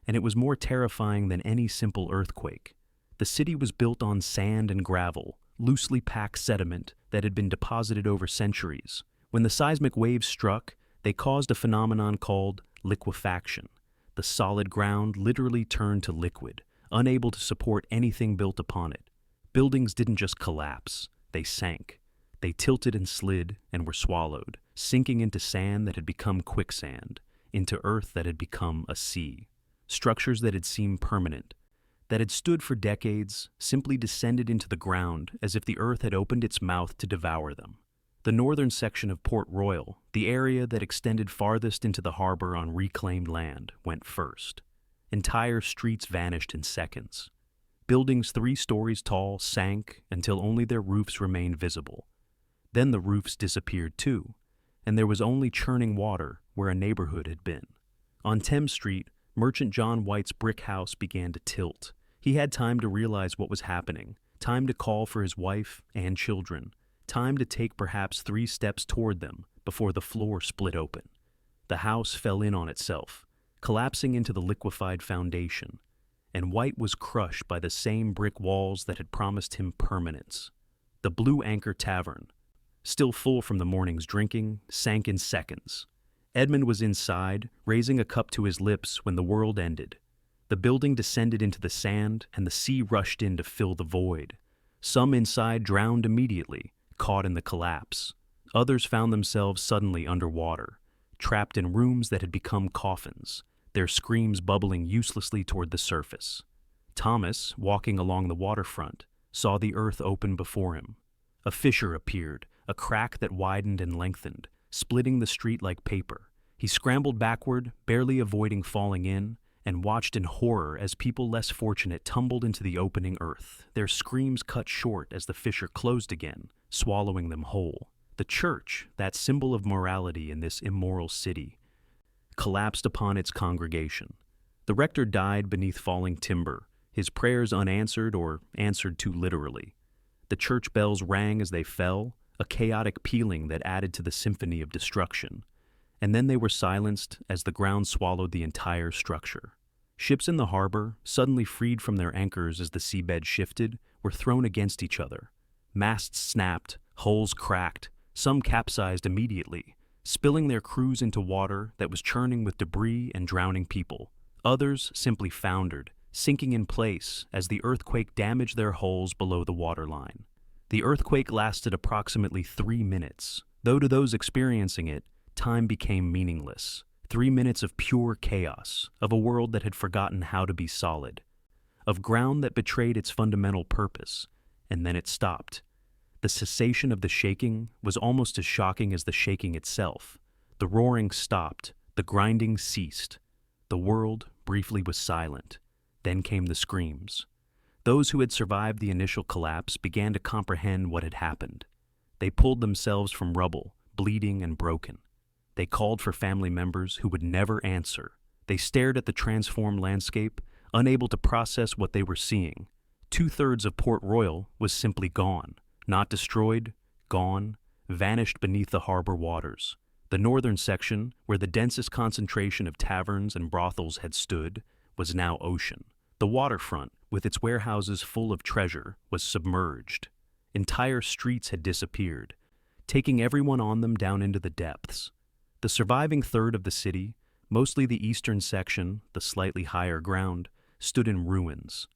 and it was more terrifying than any simple earthquake. The city was built on sand and gravel, loosely packed sediment that had been deposited over centuries. When the seismic waves struck, they caused a phenomenon called liquefaction. The solid ground literally turned to liquid, unable to support anything built upon it. Buildings didn't just collapse, they sank. They tilted and slid and were swallowed, sinking into sand that had become quicksand, into earth that had become a sea. Structures that had seemed permanent, that had stood for decades, simply descended into the ground as if the earth had opened its mouth to devour them. The northern section of Port Royal, the area that extended farthest into the harbor on reclaimed land, went first. Entire streets vanished in seconds. Buildings 3 stories tall sank until only their roofs remained visible. Then the roofs disappeared too, and there was only churning water where a neighborhood had been. On Thames Street, Merchant John White's brick house began to tilt. He had time to realize what was happening, time to call for his wife and children, time to take perhaps 3 steps toward them before the floor split open. The house fell in on itself, collapsing into the liquefied foundation, and White was crushed by the same brick walls that had promised him permanence. The Blue Anchor Tavern, still full from the morning's drinking, sank in seconds. Edmund was inside, raising a cup to his lips when the world ended. The building descended into the sand, and the sea rushed in to fill the void. Some inside drowned immediately, caught in the collapse. Others found themselves suddenly underwater, trapped in rooms that had become coffins, their screams bubbling uselessly toward the surface. Thomas, walking along the waterfront, saw the earth open before him. A fissure appeared, a crack that widened and lengthened, splitting the street like paper. He scrambled backward, barely avoiding falling in, and watched in horror as people less fortunate tumbled into the opening earth, their screams cut short as the fissure closed again, swallowing them whole. The church, that symbol of morality in this immoral city, collapsed upon its congregation. The rector died beneath falling timber, his prayers unanswered or answered too literally. The church bells rang as they fell, a chaotic pealing that added to the symphony of destruction. And then they were silenced as the ground swallowed the entire structure. Ships in the harbor, suddenly freed from their anchors as the seabed shifted, were thrown against each other. Masts snapped, hulls cracked, some capsized immediately, spilling their crews into water that was churning with debris and drowning people. Others simply foundered, sinking in place as the earthquake damaged their hulls below the waterline. The earthquake lasted approximately 3 minutes, though to those experiencing it, time became meaningless. 3 minutes of pure chaos, of a world that had forgotten how to be solid, of ground that betrayed its fundamental purpose, and then it stopped. The cessation of the shaking was almost as shocking as the shaking itself. The roaring stopped, the grinding ceased. The world briefly was silent. Then came the screams. Those who had survived the initial collapse began to comprehend what had happened. They pulled themselves from rubble, bleeding and broken. They called for family members who would never answer. They stared at the transformed landscape, unable to process what they were seeing. 2/3 of Port Royal was simply gone. Not destroyed, gone, vanished beneath the harbor waters. The northern section, where the densest concentration of taverns and brothels had stood, was now ocean. The waterfront, with its warehouses full of treasure, was submerged. Entire streets had disappeared, taking everyone on them down into the depths. The surviving third of the city, mostly the eastern section, the slightly higher ground, stood in ruins.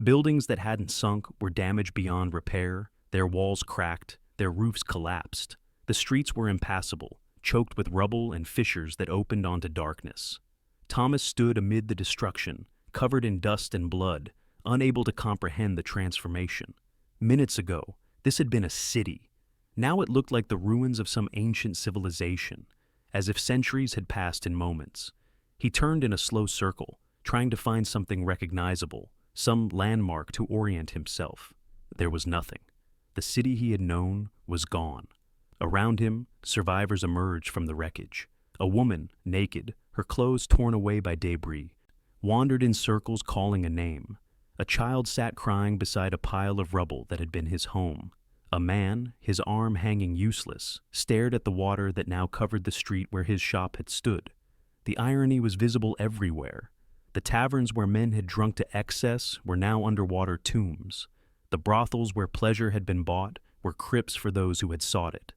Buildings that hadn't sunk were damaged beyond repair, their walls cracked, their roofs collapsed. The streets were impassable, choked with rubble and fissures that opened onto darkness. Thomas stood amid the destruction, covered in dust and blood, unable to comprehend the transformation. Minutes ago, this had been a city. Now it looked like the ruins of some ancient civilization, as if centuries had passed in moments. He turned in a slow circle, trying to find something recognizable, some landmark to orient himself. There was nothing. The city he had known was gone. Around him, survivors emerged from the wreckage. A woman, naked, her clothes torn away by debris, wandered in circles calling a name. A child sat crying beside a pile of rubble that had been his home. A man, his arm hanging useless, stared at the water that now covered the street where his shop had stood. The irony was visible everywhere. The taverns where men had drunk to excess were now underwater tombs. The brothels where pleasure had been bought were crypts for those who had sought it.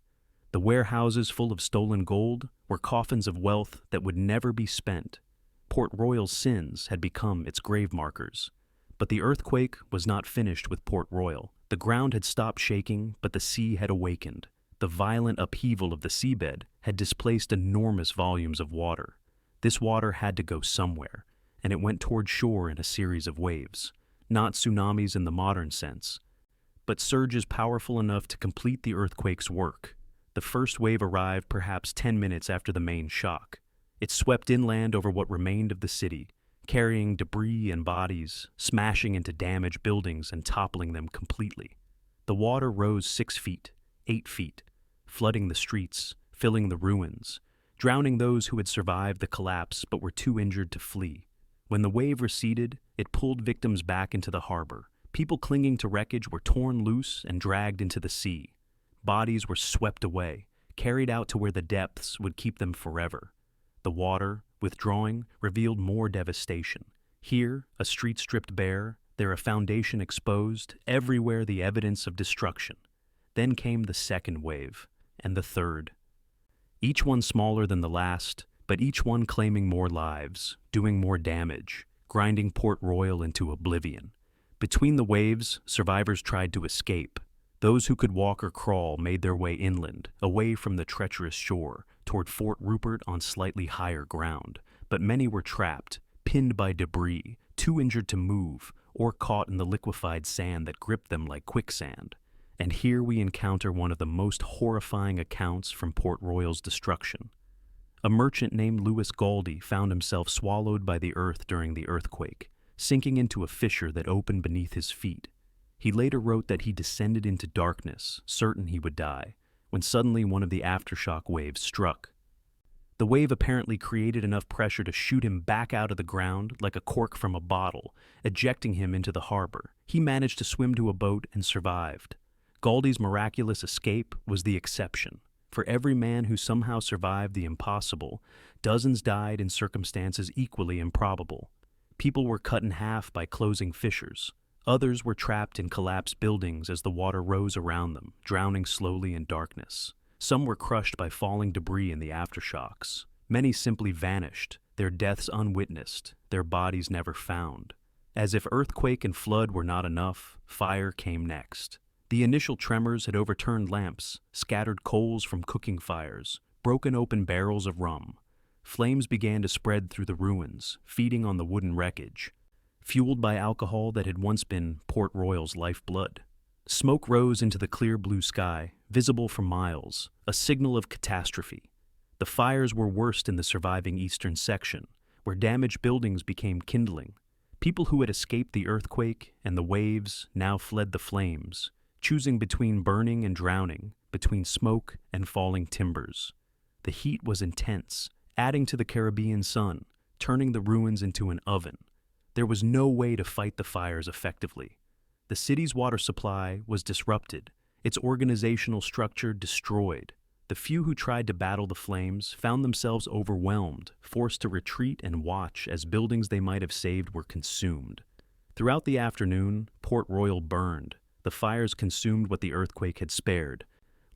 The warehouses full of stolen gold were coffins of wealth that would never be spent. Port Royal's sins had become its grave markers. But the earthquake was not finished with Port Royal. The ground had stopped shaking, but the sea had awakened. The violent upheaval of the seabed had displaced enormous volumes of water. This water had to go somewhere, and it went toward shore in a series of waves. Not tsunamis in the modern sense, but surges powerful enough to complete the earthquake's work. The first wave arrived perhaps 10 minutes after the main shock. It swept inland over what remained of the city, carrying debris and bodies, smashing into damaged buildings and toppling them completely. The water rose 6 feet, 8 feet, flooding the streets, filling the ruins, drowning those who had survived the collapse but were too injured to flee. When the wave receded, it pulled victims back into the harbor. People clinging to wreckage were torn loose and dragged into the sea. Bodies were swept away, carried out to where the depths would keep them forever. The water, withdrawing, revealed more devastation. Here, a street stripped bare, there a foundation exposed, everywhere the evidence of destruction. Then came the second wave, and the third. Each one smaller than the last, but each one claiming more lives, doing more damage, grinding Port Royal into oblivion. Between the waves, survivors tried to escape. Those who could walk or crawl made their way inland, away from the treacherous shore, toward Fort Rupert on slightly higher ground. But many were trapped, pinned by debris, too injured to move, or caught in the liquefied sand that gripped them like quicksand. And here we encounter one of the most horrifying accounts from Port Royal's destruction. A merchant named Louis Galdi found himself swallowed by the earth during the earthquake, sinking into a fissure that opened beneath his feet. He later wrote that he descended into darkness, certain he would die, when suddenly one of the aftershock waves struck. The wave apparently created enough pressure to shoot him back out of the ground like a cork from a bottle, ejecting him into the harbor. He managed to swim to a boat and survived. Galdy's miraculous escape was the exception. For every man who somehow survived the impossible, dozens died in circumstances equally improbable. People were cut in half by closing fissures. Others were trapped in collapsed buildings as the water rose around them, drowning slowly in darkness. Some were crushed by falling debris in the aftershocks. Many simply vanished, their deaths unwitnessed, their bodies never found. As if earthquake and flood were not enough, fire came next. The initial tremors had overturned lamps, scattered coals from cooking fires, broken open barrels of rum. Flames began to spread through the ruins, feeding on the wooden wreckage, fueled by alcohol that had once been Port Royal's lifeblood. Smoke rose into the clear blue sky, visible for miles, a signal of catastrophe. The fires were worst in the surviving eastern section, where damaged buildings became kindling. People who had escaped the earthquake and the waves now fled the flames, choosing between burning and drowning, between smoke and falling timbers. The heat was intense, adding to the Caribbean sun, turning the ruins into an oven. There was no way to fight the fires effectively. The city's water supply was disrupted, its organizational structure destroyed. The few who tried to battle the flames found themselves overwhelmed, forced to retreat and watch as buildings they might have saved were consumed. Throughout the afternoon, Port Royal burned. The fires consumed what the earthquake had spared,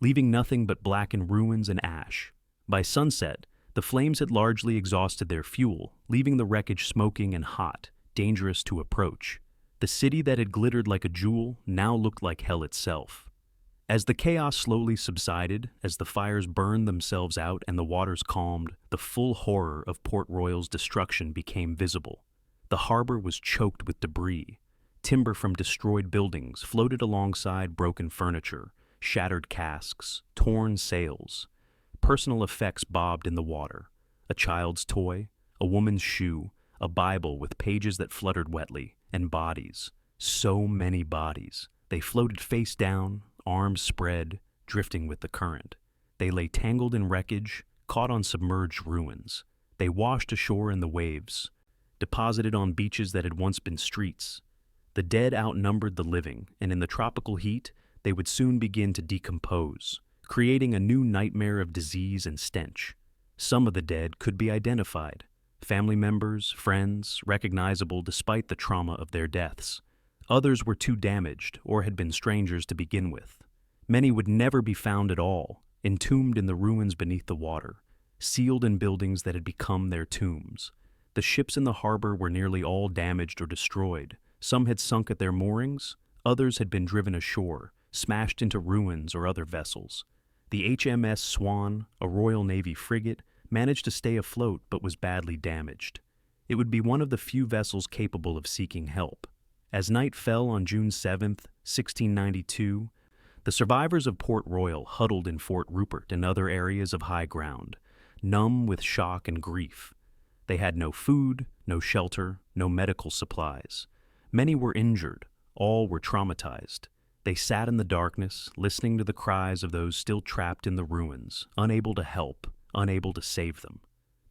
leaving nothing but blackened ruins and ash. By sunset, the flames had largely exhausted their fuel, leaving the wreckage smoking and hot, dangerous to approach. The city that had glittered like a jewel now looked like hell itself. As the chaos slowly subsided, as the fires burned themselves out and the waters calmed, the full horror of Port Royal's destruction became visible. The harbor was choked with debris. Timber from destroyed buildings floated alongside broken furniture, shattered casks, torn sails. Personal effects bobbed in the water. A child's toy, a woman's shoe, a Bible with pages that fluttered wetly, and bodies. So many bodies. They floated face down, arms spread, drifting with the current. They lay tangled in wreckage, caught on submerged ruins. They washed ashore in the waves, deposited on beaches that had once been streets. The dead outnumbered the living, and in the tropical heat, they would soon begin to decompose, creating a new nightmare of disease and stench. Some of the dead could be identified. Family members, friends, recognizable despite the trauma of their deaths. Others were too damaged or had been strangers to begin with. Many would never be found at all, entombed in the ruins beneath the water, sealed in buildings that had become their tombs. The ships in the harbor were nearly all damaged or destroyed. Some had sunk at their moorings, others had been driven ashore, smashed into ruins or other vessels. The HMS Swan, a Royal Navy frigate, managed to stay afloat but was badly damaged. It would be one of the few vessels capable of seeking help. As night fell on June 7, 1692, the survivors of Port Royal huddled in Fort Rupert and other areas of high ground, numb with shock and grief. They had no food, no shelter, no medical supplies. Many were injured, all were traumatized. They sat in the darkness, listening to the cries of those still trapped in the ruins, unable to help, unable to save them.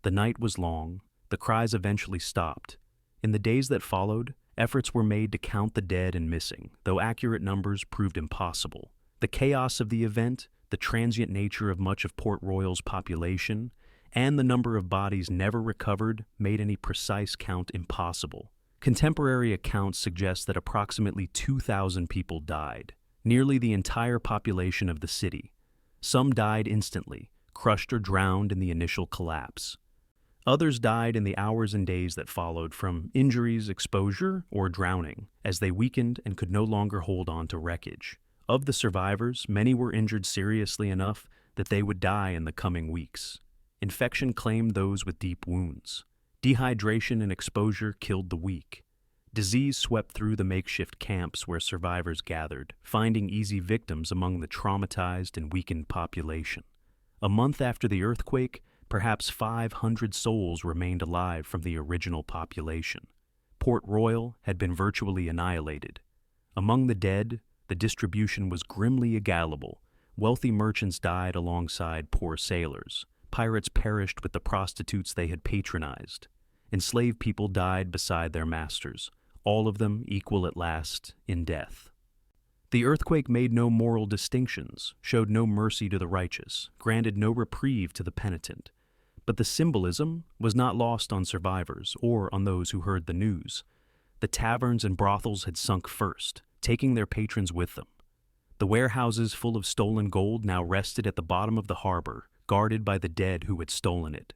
The night was long. The cries eventually stopped. In the days that followed, efforts were made to count the dead and missing, though accurate numbers proved impossible. The chaos of the event, the transient nature of much of Port Royal's population, and the number of bodies never recovered made any precise count impossible. Contemporary accounts suggest that approximately 2,000 people died, nearly the entire population of the city. Some died instantly, crushed or drowned in the initial collapse. Others died in the hours and days that followed from injuries, exposure, or drowning, as they weakened and could no longer hold on to wreckage. Of the survivors, many were injured seriously enough that they would die in the coming weeks. Infection claimed those with deep wounds. Dehydration and exposure killed the weak. Disease swept through the makeshift camps where survivors gathered, finding easy victims among the traumatized and weakened population. A month after the earthquake, perhaps 500 souls remained alive from the original population. Port Royal had been virtually annihilated. Among the dead, the distribution was grimly egalable. Wealthy merchants died alongside poor sailors. Pirates perished with the prostitutes they had patronized. Enslaved people died beside their masters, all of them equal at last in death. The earthquake made no moral distinctions, showed no mercy to the righteous, granted no reprieve to the penitent. But the symbolism was not lost on survivors or on those who heard the news. The taverns and brothels had sunk first, taking their patrons with them. The warehouses full of stolen gold now rested at the bottom of the harbor, guarded by the dead who had stolen it.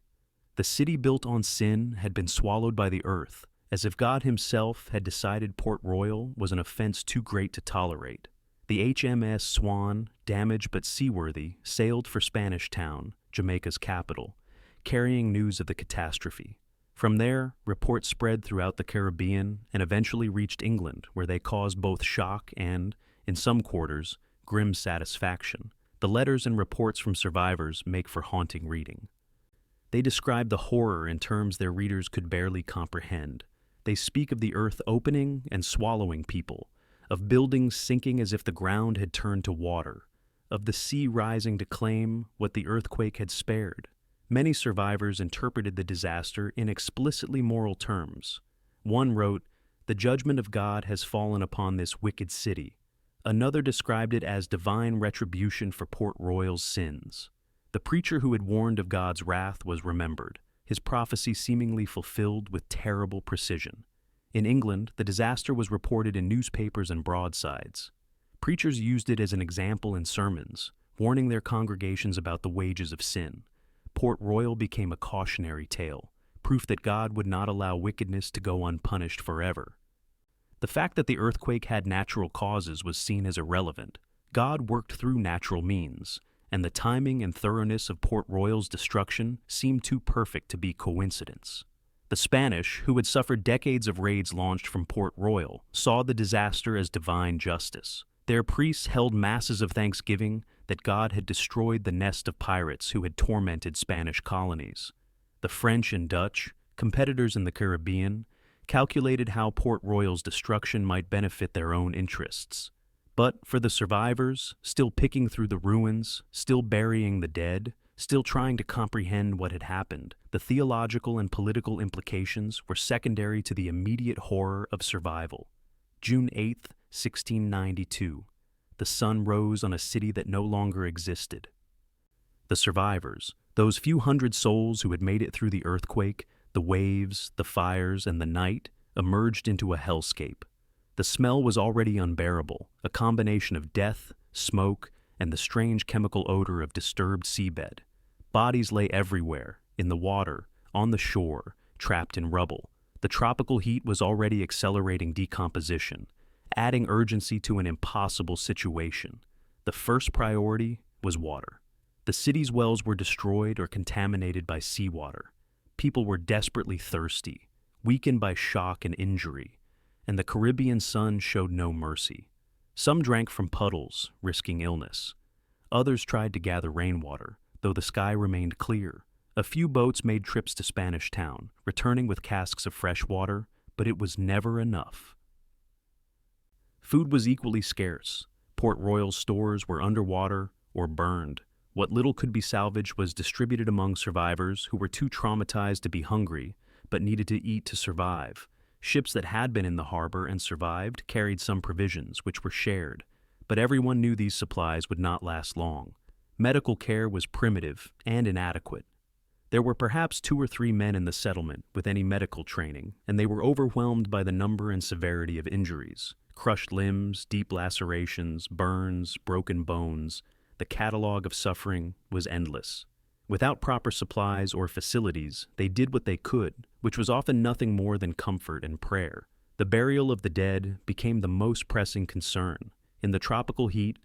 The city built on sin had been swallowed by the earth, as if God himself had decided Port Royal was an offense too great to tolerate. The HMS Swan, damaged but seaworthy, sailed for Spanish Town, Jamaica's capital, carrying news of the catastrophe. From there, reports spread throughout the Caribbean and eventually reached England, where they caused both shock and, in some quarters, grim satisfaction. The letters and reports from survivors make for haunting reading. They describe the horror in terms their readers could barely comprehend. They speak of the earth opening and swallowing people, of buildings sinking as if the ground had turned to water, of the sea rising to claim what the earthquake had spared. Many survivors interpreted the disaster in explicitly moral terms. One wrote, "The judgment of God has fallen upon this wicked city." Another described it as divine retribution for Port Royal's sins. The preacher who had warned of God's wrath was remembered, his prophecy seemingly fulfilled with terrible precision. In England, the disaster was reported in newspapers and broadsides. Preachers used it as an example in sermons, warning their congregations about the wages of sin. Port Royal became a cautionary tale, proof that God would not allow wickedness to go unpunished forever. The fact that the earthquake had natural causes was seen as irrelevant. God worked through natural means, and the timing and thoroughness of Port Royal's destruction seemed too perfect to be coincidence. The Spanish, who had suffered decades of raids launched from Port Royal, saw the disaster as divine justice. Their priests held masses of thanksgiving that God had destroyed the nest of pirates who had tormented Spanish colonies. The French and Dutch, competitors in the Caribbean, calculated how Port Royal's destruction might benefit their own interests. But for the survivors, still picking through the ruins, still burying the dead, still trying to comprehend what had happened, the theological and political implications were secondary to the immediate horror of survival. June 8, 1692. The sun rose on a city that no longer existed. The survivors, those few hundred souls who had made it through the earthquake, the waves, the fires, and the night, emerged into a hellscape. The smell was already unbearable, a combination of death, smoke, and the strange chemical odor of disturbed seabed. Bodies lay everywhere, in the water, on the shore, trapped in rubble. The tropical heat was already accelerating decomposition, adding urgency to an impossible situation. The first priority was water. The city's wells were destroyed or contaminated by seawater. People were desperately thirsty, weakened by shock and injury, and the Caribbean sun showed no mercy. Some drank from puddles, risking illness. Others tried to gather rainwater, though the sky remained clear. A few boats made trips to Spanish Town, returning with casks of fresh water, but it was never enough. Food was equally scarce. Port Royal's stores were underwater or burned. What little could be salvaged was distributed among survivors who were too traumatized to be hungry, but needed to eat to survive. Ships that had been in the harbor and survived carried some provisions, which were shared, but everyone knew these supplies would not last long. Medical care was primitive and inadequate. There were perhaps 2 or 3 men in the settlement with any medical training, and they were overwhelmed by the number and severity of injuries. Crushed limbs, deep lacerations, burns, broken bones. The catalog of suffering was endless. Without proper supplies or facilities, they did what they could, which was often nothing more than comfort and prayer. The burial of the dead became the most pressing concern. In the tropical heat,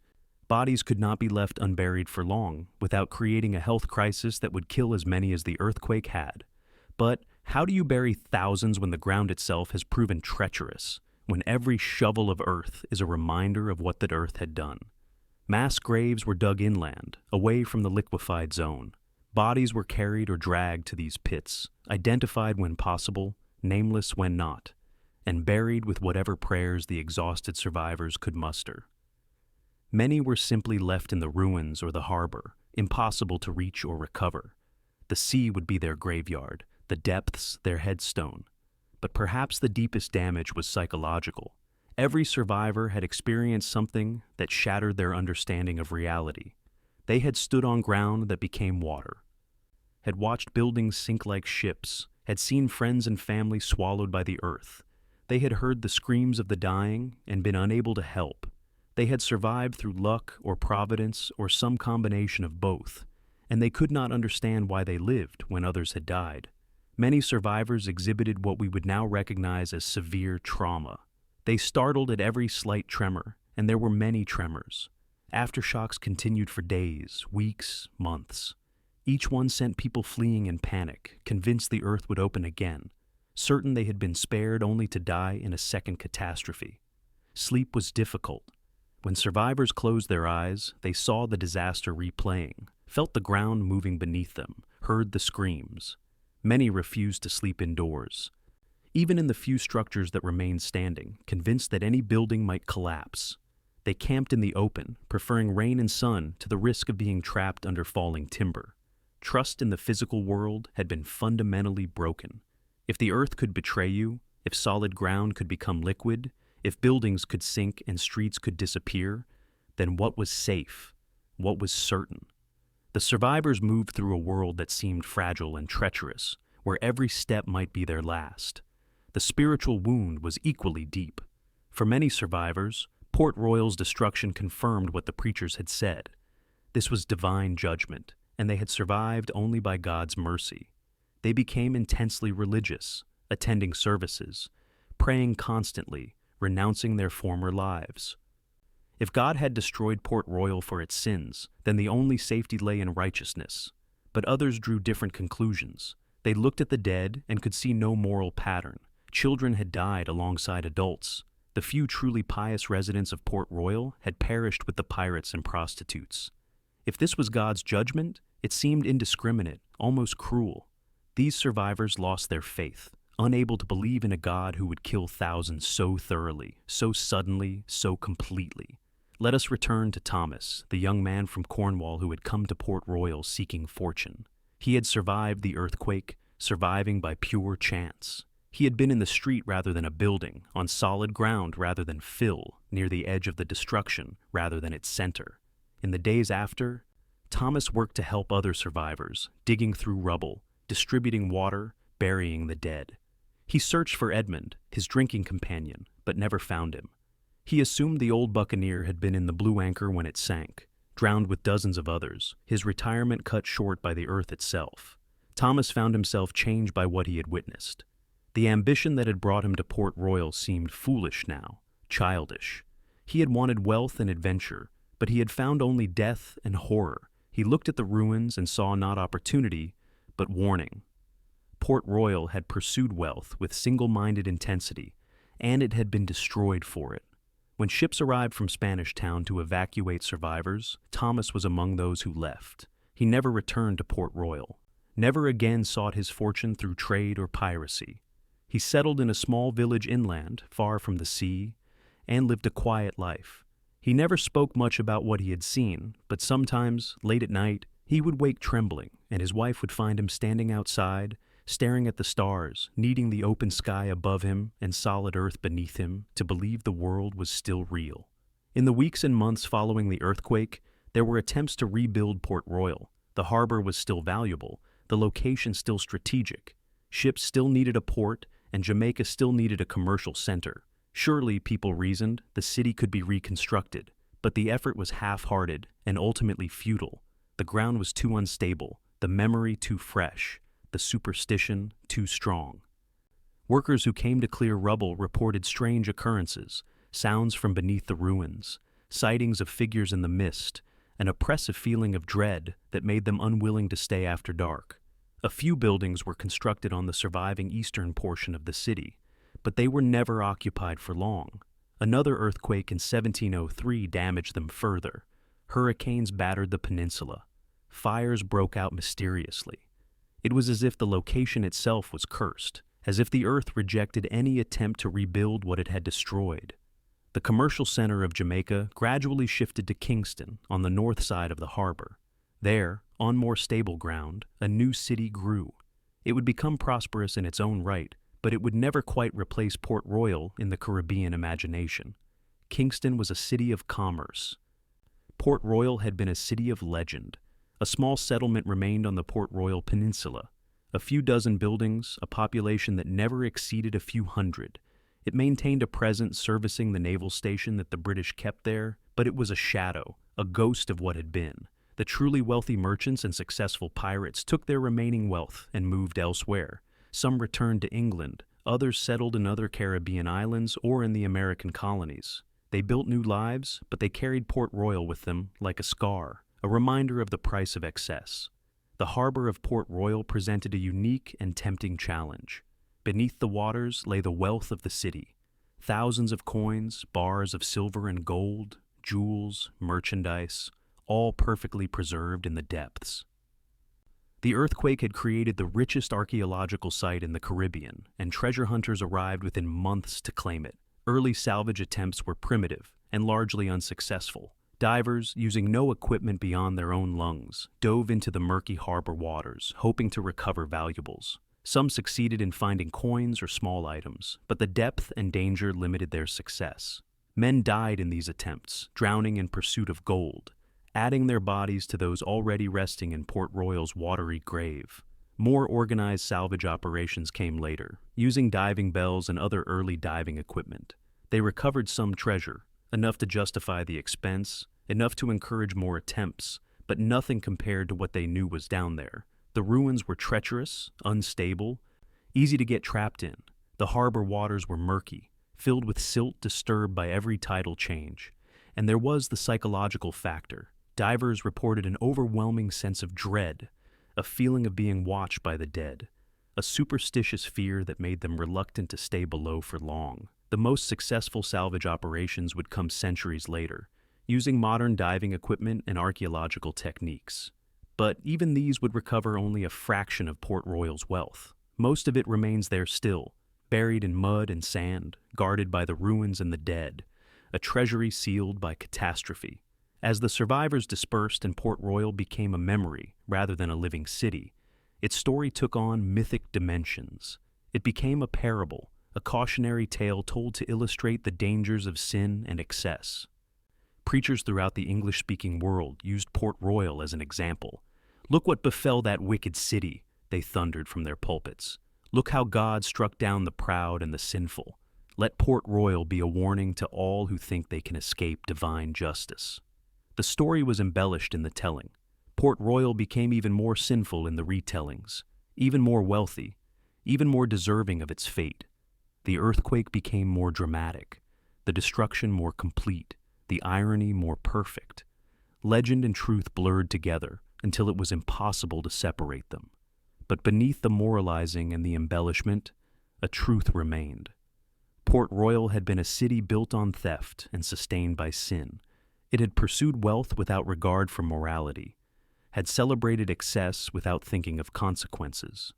bodies could not be left unburied for long without creating a health crisis that would kill as many as the earthquake had. But how do you bury thousands when the ground itself has proven treacherous, when every shovel of earth is a reminder of what the earth had done? Mass graves were dug inland, away from the liquefied zone. Bodies were carried or dragged to these pits, identified when possible, nameless when not, and buried with whatever prayers the exhausted survivors could muster. Many were simply left in the ruins or the harbor, impossible to reach or recover. The sea would be their graveyard, the depths their headstone. But perhaps the deepest damage was psychological. Every survivor had experienced something that shattered their understanding of reality. They had stood on ground that became water, had watched buildings sink like ships, had seen friends and family swallowed by the earth. They had heard the screams of the dying and been unable to help. They had survived through luck or providence or some combination of both, and they could not understand why they lived when others had died. Many survivors exhibited what we would now recognize as severe trauma. They startled at every slight tremor, and there were many tremors. Aftershocks continued for days, weeks, months. Each one sent people fleeing in panic, convinced the earth would open again, certain they had been spared only to die in a second catastrophe. Sleep was difficult. When survivors closed their eyes, they saw the disaster replaying, felt the ground moving beneath them, heard the screams. Many refused to sleep indoors. Even in the few structures that remained standing, convinced that any building might collapse. They camped in the open, preferring rain and sun to the risk of being trapped under falling timber. Trust in the physical world had been fundamentally broken. If the earth could betray you, if solid ground could become liquid, if buildings could sink and streets could disappear, then what was safe? What was certain? The survivors moved through a world that seemed fragile and treacherous, where every step might be their last. The spiritual wound was equally deep. For many survivors, Port Royal's destruction confirmed what the preachers had said. This was divine judgment, and they had survived only by God's mercy. They became intensely religious, attending services, praying constantly, renouncing their former lives. If God had destroyed Port Royal for its sins, then the only safety lay in righteousness. But others drew different conclusions. They looked at the dead and could see no moral pattern. Children had died alongside adults. The few truly pious residents of Port Royal had perished with the pirates and prostitutes. If this was God's judgment, it seemed indiscriminate, almost cruel. These survivors lost their faith, unable to believe in a God who would kill thousands so thoroughly, so suddenly, so completely. Let us return to Thomas, the young man from Cornwall who had come to Port Royal seeking fortune. He had survived the earthquake, surviving by pure chance. He had been in the street rather than a building, on solid ground rather than fill, near the edge of the destruction rather than its center. In the days after, Thomas worked to help other survivors, digging through rubble, distributing water, burying the dead. He searched for Edmund, his drinking companion, but never found him. He assumed the old buccaneer had been in the Blue Anchor when it sank, drowned with dozens of others, his retirement cut short by the earth itself. Thomas found himself changed by what he had witnessed. The ambition that had brought him to Port Royal seemed foolish now, childish. He had wanted wealth and adventure, but he had found only death and horror. He looked at the ruins and saw not opportunity, but warning. Port Royal had pursued wealth with single-minded intensity, and it had been destroyed for it. When ships arrived from Spanish Town to evacuate survivors, Thomas was among those who left. He never returned to Port Royal, never again sought his fortune through trade or piracy. He settled in a small village inland, far from the sea, and lived a quiet life. He never spoke much about what he had seen, but sometimes, late at night, he would wake trembling, and his wife would find him standing outside, staring at the stars, needing the open sky above him and solid earth beneath him to believe the world was still real. In the weeks and months following the earthquake, there were attempts to rebuild Port Royal. The harbor was still valuable, the location still strategic. Ships still needed a port, and Jamaica still needed a commercial center. Surely, people reasoned, the city could be reconstructed, but the effort was half-hearted and ultimately futile. The ground was too unstable, the memory too fresh, the superstition too strong. Workers who came to clear rubble reported strange occurrences, sounds from beneath the ruins, sightings of figures in the mist, an oppressive feeling of dread that made them unwilling to stay after dark. A few buildings were constructed on the surviving eastern portion of the city, but they were never occupied for long. Another earthquake in 1703 damaged them further. Hurricanes battered the peninsula. Fires broke out mysteriously. It was as if the location itself was cursed, as if the earth rejected any attempt to rebuild what it had destroyed. The commercial center of Jamaica gradually shifted to Kingston on the north side of the harbor. There, on more stable ground, a new city grew. It would become prosperous in its own right, but it would never quite replace Port Royal in the Caribbean imagination. Kingston was a city of commerce. Port Royal had been a city of legend. A small settlement remained on the Port Royal Peninsula. A few dozen buildings, a population that never exceeded a few hundred. It maintained a presence servicing the naval station that the British kept there, but it was a shadow, a ghost of what had been. The truly wealthy merchants and successful pirates took their remaining wealth and moved elsewhere. Some returned to England, others settled in other Caribbean islands or in the American colonies. They built new lives, but they carried Port Royal with them like a scar, a reminder of the price of excess. The harbor of Port Royal presented a unique and tempting challenge. Beneath the waters lay the wealth of the city. Thousands of coins, bars of silver and gold, jewels, merchandise, all perfectly preserved in the depths. The earthquake had created the richest archaeological site in the Caribbean, and treasure hunters arrived within months to claim it. Early salvage attempts were primitive and largely unsuccessful. Divers, using no equipment beyond their own lungs, dove into the murky harbor waters, hoping to recover valuables. Some succeeded in finding coins or small items, but the depth and danger limited their success. Men died in these attempts, drowning in pursuit of gold, adding their bodies to those already resting in Port Royal's watery grave. More organized salvage operations came later, using diving bells and other early diving equipment. They recovered some treasure, enough to justify the expense, enough to encourage more attempts, but nothing compared to what they knew was down there. The ruins were treacherous, unstable, easy to get trapped in. The harbor waters were murky, filled with silt disturbed by every tidal change. And there was the psychological factor. Divers reported an overwhelming sense of dread, a feeling of being watched by the dead, a superstitious fear that made them reluctant to stay below for long. The most successful salvage operations would come centuries later, using modern diving equipment and archaeological techniques. But even these would recover only a fraction of Port Royal's wealth. Most of it remains there still, buried in mud and sand, guarded by the ruins and the dead, a treasury sealed by catastrophe. As the survivors dispersed and Port Royal became a memory rather than a living city, its story took on mythic dimensions. It became a parable, a cautionary tale told to illustrate the dangers of sin and excess. Preachers throughout the English-speaking world used Port Royal as an example. "Look what befell that wicked city," they thundered from their pulpits. "Look how God struck down the proud and the sinful. Let Port Royal be a warning to all who think they can escape divine justice." The story was embellished in the telling. Port Royal became even more sinful in the retellings, even more wealthy, even more deserving of its fate. The earthquake became more dramatic, the destruction more complete, the irony more perfect. Legend and truth blurred together until it was impossible to separate them. But beneath the moralizing and the embellishment, a truth remained. Port Royal had been a city built on theft and sustained by sin. It had pursued wealth without regard for morality, had celebrated excess without thinking of consequences.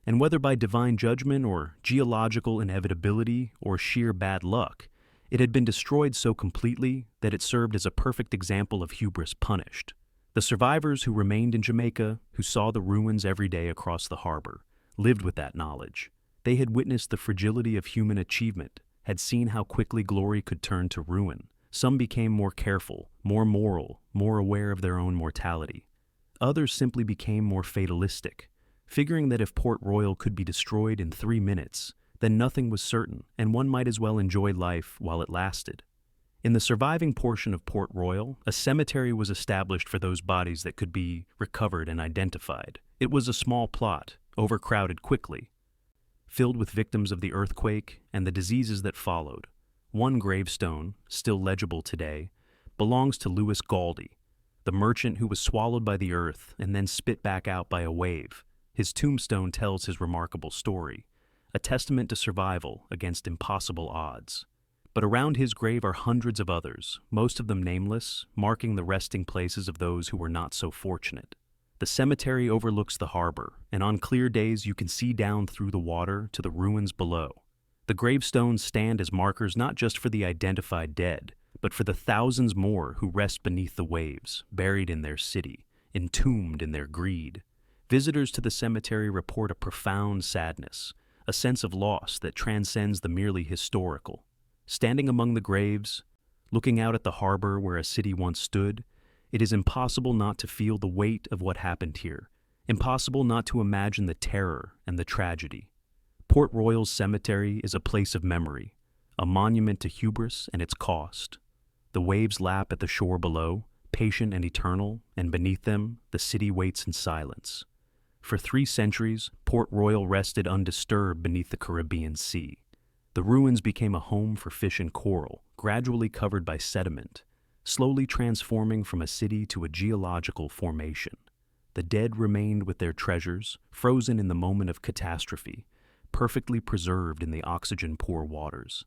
And whether by divine judgment or geological inevitability or sheer bad luck, it had been destroyed so completely that it served as a perfect example of hubris punished. The survivors who remained in Jamaica, who saw the ruins every day across the harbor, lived with that knowledge. They had witnessed the fragility of human achievement, had seen how quickly glory could turn to ruin. Some became more careful, more moral, more aware of their own mortality. Others simply became more fatalistic, figuring that if Port Royal could be destroyed in 3 minutes, then nothing was certain, and one might as well enjoy life while it lasted. In the surviving portion of Port Royal, a cemetery was established for those bodies that could be recovered and identified. It was a small plot, overcrowded quickly, filled with victims of the earthquake and the diseases that followed. One gravestone, still legible today, belongs to Louis Galdi, the merchant who was swallowed by the earth and then spit back out by a wave. His tombstone tells his remarkable story, a testament to survival against impossible odds. But around his grave are hundreds of others, most of them nameless, marking the resting places of those who were not so fortunate. The cemetery overlooks the harbor, and on clear days you can see down through the water to the ruins below. The gravestones stand as markers not just for the identified dead, but for the thousands more who rest beneath the waves, buried in their city, entombed in their greed. Visitors to the cemetery report a profound sadness, a sense of loss that transcends the merely historical. Standing among the graves, looking out at the harbor where a city once stood, it is impossible not to feel the weight of what happened here, impossible not to imagine the terror and the tragedy. Port Royal's cemetery is a place of memory, a monument to hubris and its cost. The waves lap at the shore below, patient and eternal, and beneath them, the city waits in silence. For 3 centuries, Port Royal rested undisturbed beneath the Caribbean Sea. The ruins became a home for fish and coral, gradually covered by sediment, slowly transforming from a city to a geological formation. The dead remained with their treasures, frozen in the moment of catastrophe, perfectly preserved in the oxygen-poor waters.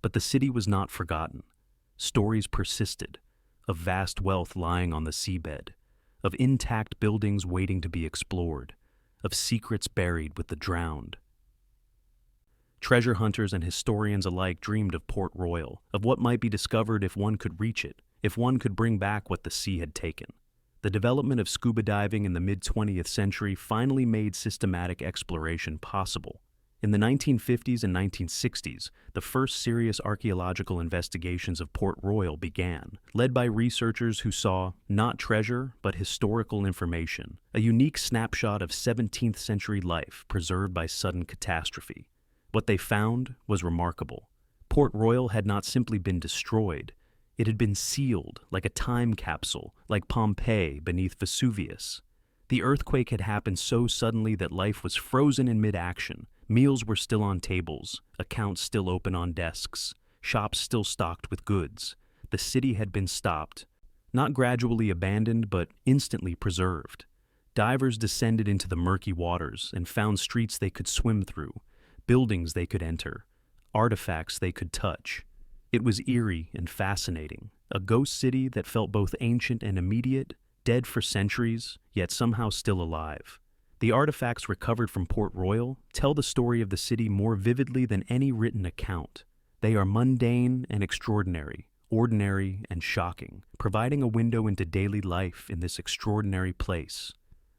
But the city was not forgotten. Stories persisted, of vast wealth lying on the seabed, of intact buildings waiting to be explored, of secrets buried with the drowned. Treasure hunters and historians alike dreamed of Port Royal, of what might be discovered if one could reach it, if one could bring back what the sea had taken. The development of scuba diving in the mid-20th century finally made systematic exploration possible. In the 1950s and 1960s, the first serious archaeological investigations of Port Royal began, led by researchers who saw not treasure but historical information, a unique snapshot of 17th century life preserved by sudden catastrophe. What they found was remarkable. Port Royal had not simply been destroyed, it had been sealed like a time capsule, like Pompeii beneath Vesuvius. The earthquake had happened so suddenly that life was frozen in mid-action. Meals were still on tables, accounts still open on desks, shops still stocked with goods. The city had been stopped, not gradually abandoned, but instantly preserved. Divers descended into the murky waters and found streets they could swim through, buildings they could enter, artifacts they could touch. It was eerie and fascinating, a ghost city that felt both ancient and immediate, dead for centuries, yet somehow still alive. The artifacts recovered from Port Royal tell the story of the city more vividly than any written account. They are mundane and extraordinary, ordinary and shocking, providing a window into daily life in this extraordinary place.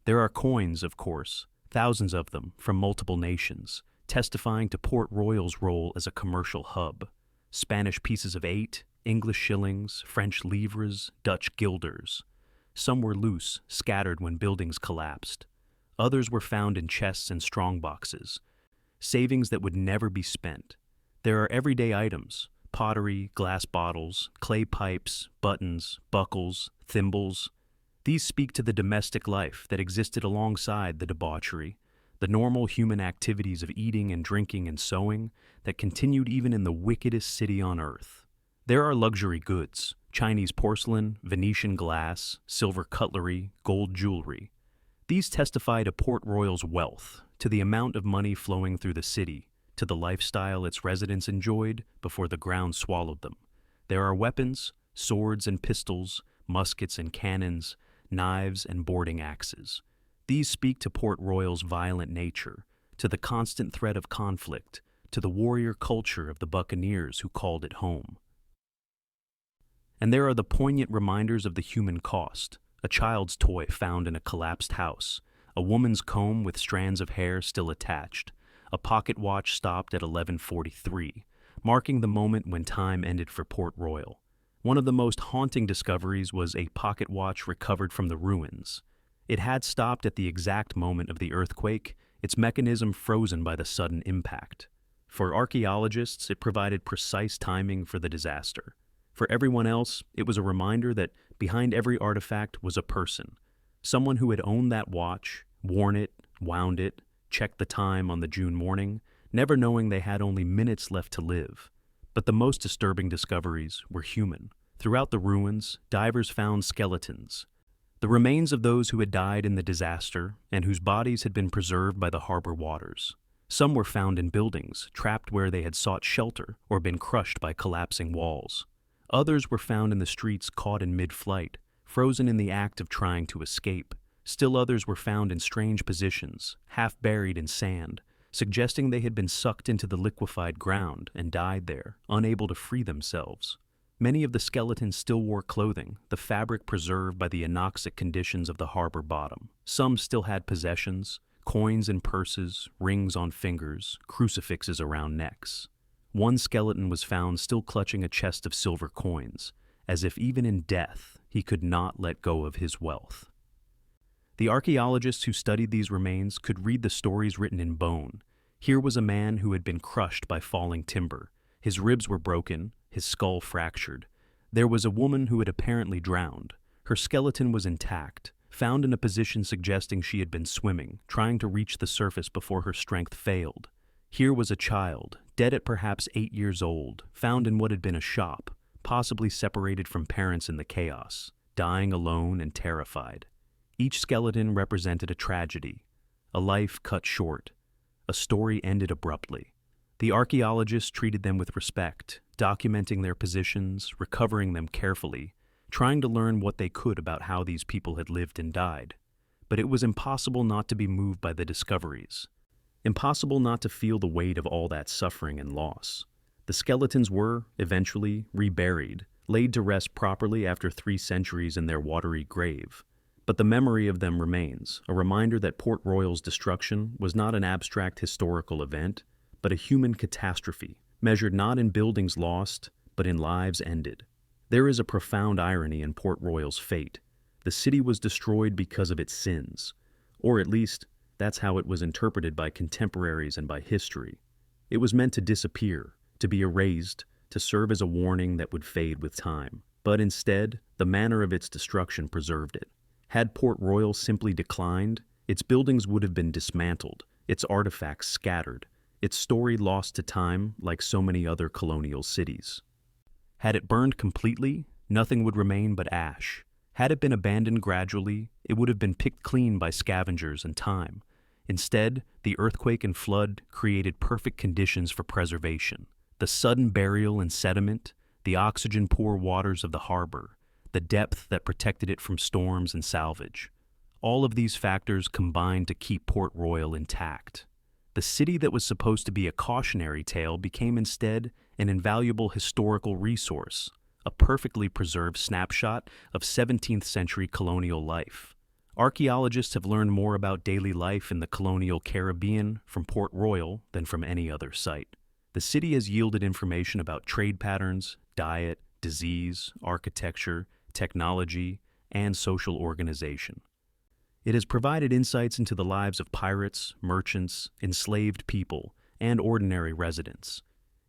There are coins, of course, thousands of them from multiple nations, testifying to Port Royal's role as a commercial hub. Spanish pieces of 8, English shillings, French livres, Dutch guilders. Some were loose, scattered when buildings collapsed. Others were found in chests and strongboxes, savings that would never be spent. There are everyday items, pottery, glass bottles, clay pipes, buttons, buckles, thimbles. These speak to the domestic life that existed alongside the debauchery, the normal human activities of eating and drinking and sewing that continued even in the wickedest city on earth. There are luxury goods, Chinese porcelain, Venetian glass, silver cutlery, gold jewelry. These testify to Port Royal's wealth, to the amount of money flowing through the city, to the lifestyle its residents enjoyed before the ground swallowed them. There are weapons, swords and pistols, muskets and cannons, knives and boarding axes. These speak to Port Royal's violent nature, to the constant threat of conflict, to the warrior culture of the buccaneers who called it home. And there are the poignant reminders of the human cost. A child's toy found in a collapsed house, a woman's comb with strands of hair still attached, a pocket watch stopped at 11:43, marking the moment when time ended for Port Royal. One of the most haunting discoveries was a pocket watch recovered from the ruins. It had stopped at the exact moment of the earthquake, its mechanism frozen by the sudden impact. For archaeologists, it provided precise timing for the disaster. For everyone else, it was a reminder that behind every artifact was a person, someone who had owned that watch, worn it, wound it, checked the time on the June morning, never knowing they had only minutes left to live. But the most disturbing discoveries were human. Throughout the ruins, divers found skeletons, the remains of those who had died in the disaster and whose bodies had been preserved by the harbor waters. Some were found in buildings, trapped where they had sought shelter or been crushed by collapsing walls. Others were found in the streets caught in mid-flight, frozen in the act of trying to escape. Still others were found in strange positions, half buried in sand, suggesting they had been sucked into the liquefied ground and died there, unable to free themselves. Many of the skeletons still wore clothing, the fabric preserved by the anoxic conditions of the harbor bottom. Some still had possessions, coins in purses, rings on fingers, crucifixes around necks. One skeleton was found still clutching a chest of silver coins, as if even in death he could not let go of his wealth. The archaeologists who studied these remains could read the stories written in bone. Here was a man who had been crushed by falling timber. His ribs were broken, his skull fractured. There was a woman who had apparently drowned. Her skeleton was intact, found in a position suggesting she had been swimming, trying to reach the surface before her strength failed. Here was a child, dead at perhaps 8 years old, found in what had been a shop, possibly separated from parents in the chaos, dying alone and terrified. Each skeleton represented a tragedy, a life cut short, a story ended abruptly. The archaeologists treated them with respect, documenting their positions, recovering them carefully, trying to learn what they could about how these people had lived and died. But it was impossible not to be moved by the discoveries. Impossible not to feel the weight of all that suffering and loss. The skeletons were, eventually, reburied, laid to rest properly after 3 centuries in their watery grave. But the memory of them remains, a reminder that Port Royal's destruction was not an abstract historical event, but a human catastrophe, measured not in buildings lost, but in lives ended. There is a profound irony in Port Royal's fate. The city was destroyed because of its sins, or at least, that's how it was interpreted by contemporaries and by history. It was meant to disappear, to be erased, to serve as a warning that would fade with time. But instead, the manner of its destruction preserved it. Had Port Royal simply declined, its buildings would have been dismantled, its artifacts scattered, its story lost to time like so many other colonial cities. Had it burned completely, nothing would remain but ash. Had it been abandoned gradually, it would have been picked clean by scavengers and time. Instead, the earthquake and flood created perfect conditions for preservation. The sudden burial in sediment, the oxygen-poor waters of the harbor, the depth that protected it from storms and salvage. All of these factors combined to keep Port Royal intact. The city that was supposed to be a cautionary tale became instead an invaluable historical resource, a perfectly preserved snapshot of 17th century colonial life. Archaeologists have learned more about daily life in the colonial Caribbean from Port Royal than from any other site. The city has yielded information about trade patterns, diet, disease, architecture, technology, and social organization. It has provided insights into the lives of pirates, merchants, enslaved people, and ordinary residents.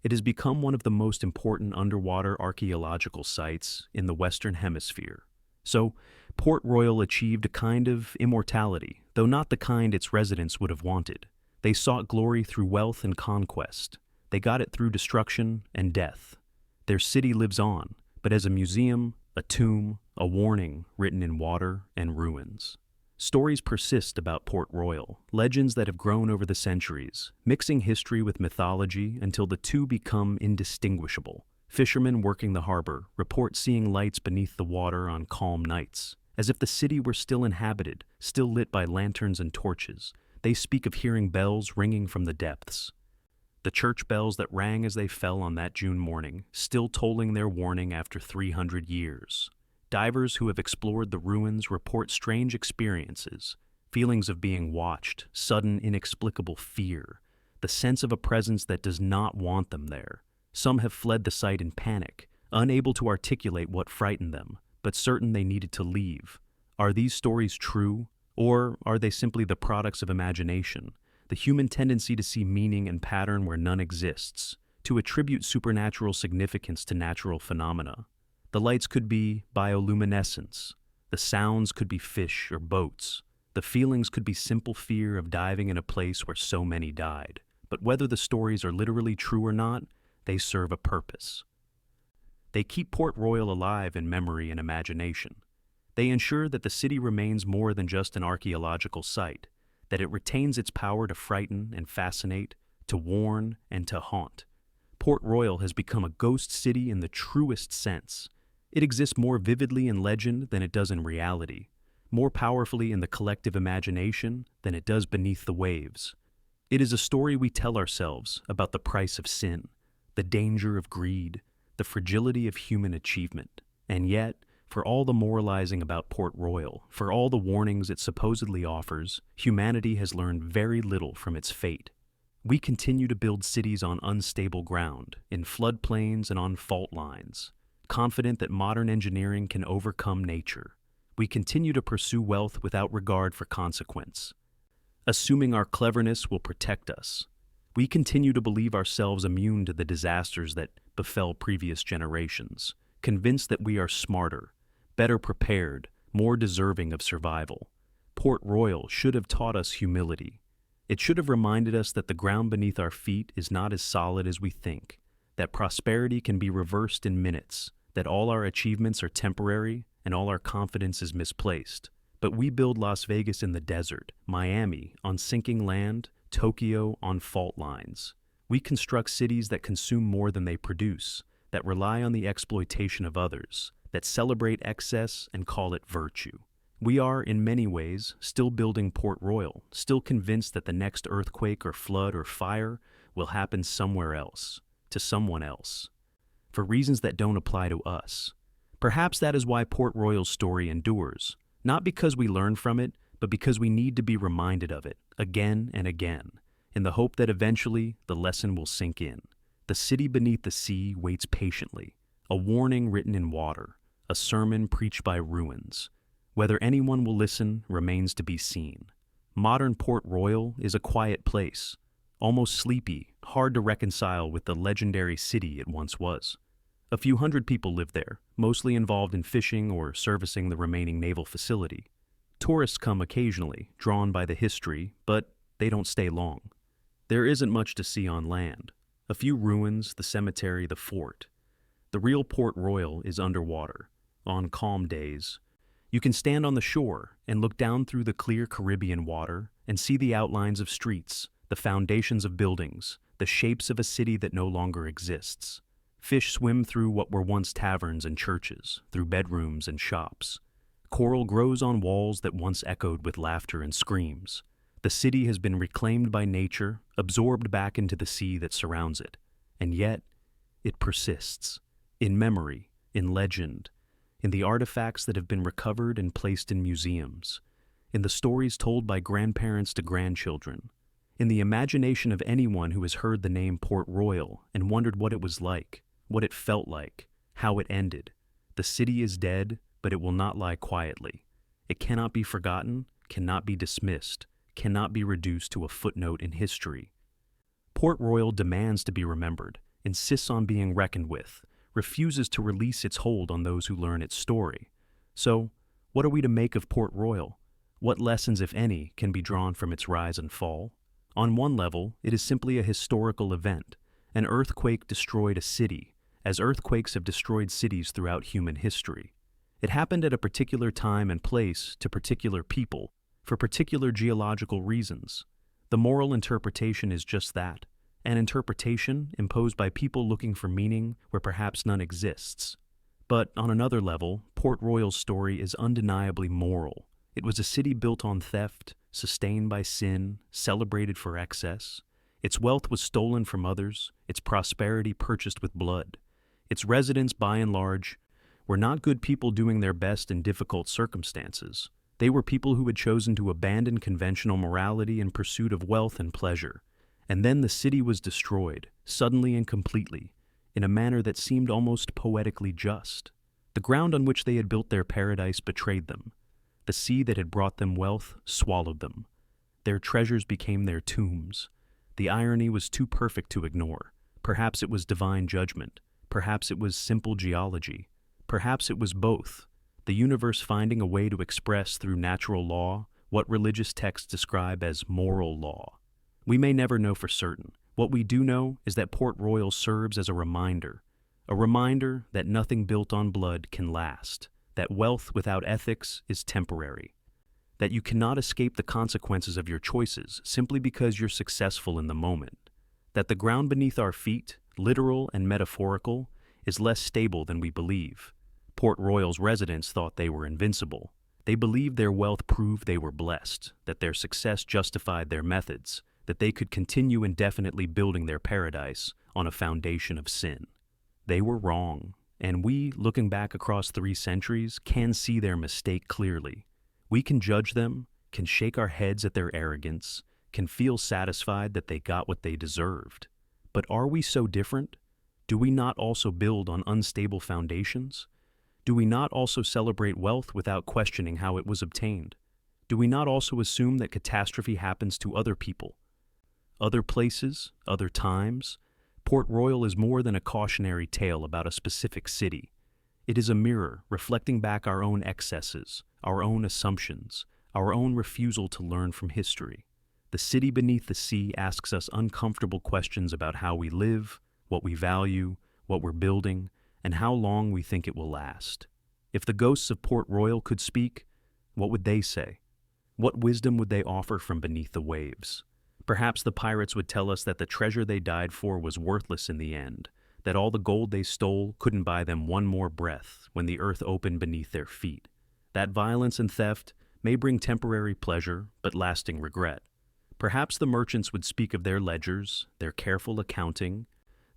It has become one of the most important underwater archaeological sites in the Western Hemisphere. So, Port Royal achieved a kind of immortality, though not the kind its residents would have wanted. They sought glory through wealth and conquest. They got it through destruction and death. Their city lives on, but as a museum, a tomb, a warning written in water and ruins. Stories persist about Port Royal, legends that have grown over the centuries, mixing history with mythology until the two become indistinguishable. Fishermen working the harbor report seeing lights beneath the water on calm nights, as if the city were still inhabited, still lit by lanterns and torches. They speak of hearing bells ringing from the depths. The church bells that rang as they fell on that June morning, still tolling their warning after 300 years. Divers who have explored the ruins report strange experiences, feelings of being watched, sudden inexplicable fear, the sense of a presence that does not want them there. Some have fled the site in panic, unable to articulate what frightened them, but certain they needed to leave. Are these stories true, or are they simply the products of imagination, the human tendency to see meaning and pattern where none exists, to attribute supernatural significance to natural phenomena? The lights could be bioluminescence, the sounds could be fish or boats, the feelings could be simple fear of diving in a place where so many died. But whether the stories are literally true or not, they serve a purpose. They keep Port Royal alive in memory and imagination. They ensure that the city remains more than just an archaeological site, that it retains its power to frighten and fascinate, to warn and to haunt. Port Royal has become a ghost city in the truest sense. It exists more vividly in legend than it does in reality, more powerfully in the collective imagination than it does beneath the waves. It is a story we tell ourselves about the price of sin, the danger of greed, the fragility of human achievement. And yet, for all the moralizing about Port Royal, for all the warnings it supposedly offers, humanity has learned very little from its fate. We continue to build cities on unstable ground, in floodplains and on fault lines, confident that modern engineering can overcome nature. We continue to pursue wealth without regard for consequence, assuming our cleverness will protect us. We continue to believe ourselves immune to the disasters that befell previous generations, convinced that we are smarter, better prepared, more deserving of survival. Port Royal should have taught us humility. It should have reminded us that the ground beneath our feet is not as solid as we think, that prosperity can be reversed in minutes, that all our achievements are temporary and all our confidence is misplaced. But we build Las Vegas in the desert, Miami on sinking land, Tokyo on fault lines. We construct cities that consume more than they produce, that rely on the exploitation of others, that celebrate excess and call it virtue. We are, in many ways, still building Port Royal, still convinced that the next earthquake or flood or fire will happen somewhere else, to someone else, for reasons that don't apply to us. Perhaps that is why Port Royal's story endures, not because we learn from it, but because we need to be reminded of it, again and again, in the hope that eventually the lesson will sink in. The city beneath the sea waits patiently, a warning written in water, a sermon preached by ruins. Whether anyone will listen remains to be seen. Modern Port Royal is a quiet place, almost sleepy, hard to reconcile with the legendary city it once was. A few hundred people live there, mostly involved in fishing or servicing the remaining naval facility. Tourists come occasionally, drawn by the history, but they don't stay long. There isn't much to see on land. A few ruins, the cemetery, the fort. The real Port Royal is underwater. On calm days, you can stand on the shore and look down through the clear Caribbean water and see the outlines of streets, the foundations of buildings, the shapes of a city that no longer exists. Fish swim through what were once taverns and churches, through bedrooms and shops. Coral grows on walls that once echoed with laughter and screams. The city has been reclaimed by nature, absorbed back into the sea that surrounds it. And yet, it persists. In memory, in legend, in the artifacts that have been recovered and placed in museums, in the stories told by grandparents to grandchildren, in the imagination of anyone who has heard the name Port Royal and wondered what it was like, what it felt like, how it ended. The city is dead, but it will not lie quietly. It cannot be forgotten, cannot be dismissed, cannot be reduced to a footnote in history. Port Royal demands to be remembered, insists on being reckoned with, refuses to release its hold on those who learn its story. So, what are we to make of Port Royal? What lessons, if any, can be drawn from its rise and fall? On one level, it is simply a historical event. An earthquake destroyed a city, as earthquakes have destroyed cities throughout human history. It happened at a particular time and place to particular people, for particular geological reasons. The moral interpretation is just that, an interpretation imposed by people looking for meaning where perhaps none exists. But on another level, Port Royal's story is undeniably moral. It was a city built on theft, sustained by sin, celebrated for excess. Its wealth was stolen from others, its prosperity purchased with blood. Its residents, by and large, were not good people doing their best in difficult circumstances. They were people who had chosen to abandon conventional morality in pursuit of wealth and pleasure. And then the city was destroyed, suddenly and completely, in a manner that seemed almost poetically just. The ground on which they had built their paradise betrayed them. The sea that had brought them wealth swallowed them. Their treasures became their tombs. The irony was too perfect to ignore. Perhaps it was divine judgment. Perhaps it was simple geology. Perhaps it was both. The universe finding a way to express through natural law what religious texts describe as moral law. We may never know for certain. What we do know is that Port Royal serves as a reminder that nothing built on blood can last, that wealth without ethics is temporary, that you cannot escape the consequences of your choices simply because you're successful in the moment, that the ground beneath our feet, literal and metaphorical, is less stable than we believe. Port Royal's residents thought they were invincible. They believed their wealth proved they were blessed, that their success justified their methods, that they could continue indefinitely building their paradise on a foundation of sin. They were wrong, and we, looking back across 3 centuries, can see their mistake clearly. We can judge them, can shake our heads at their arrogance, can feel satisfied that they got what they deserved. But are we so different? Do we not also build on unstable foundations? Do we not also celebrate wealth without questioning how it was obtained? Do we not also assume that catastrophe happens to other people, other places, other times? Port Royal is more than a cautionary tale about a specific city. It is a mirror reflecting back our own excesses, our own assumptions, our own refusal to learn from history. The city beneath the sea asks us uncomfortable questions about how we live, what we value, what we're building, and how long we think it will last. If the ghosts of Port Royal could speak, what would they say? What wisdom would they offer from beneath the waves? Perhaps the pirates would tell us that the treasure they died for was worthless in the end, that all the gold they stole couldn't buy them one more breath when the earth opened beneath their feet. That violence and theft may bring temporary pleasure, but lasting regret. Perhaps the merchants would speak of their ledgers, their careful accounting,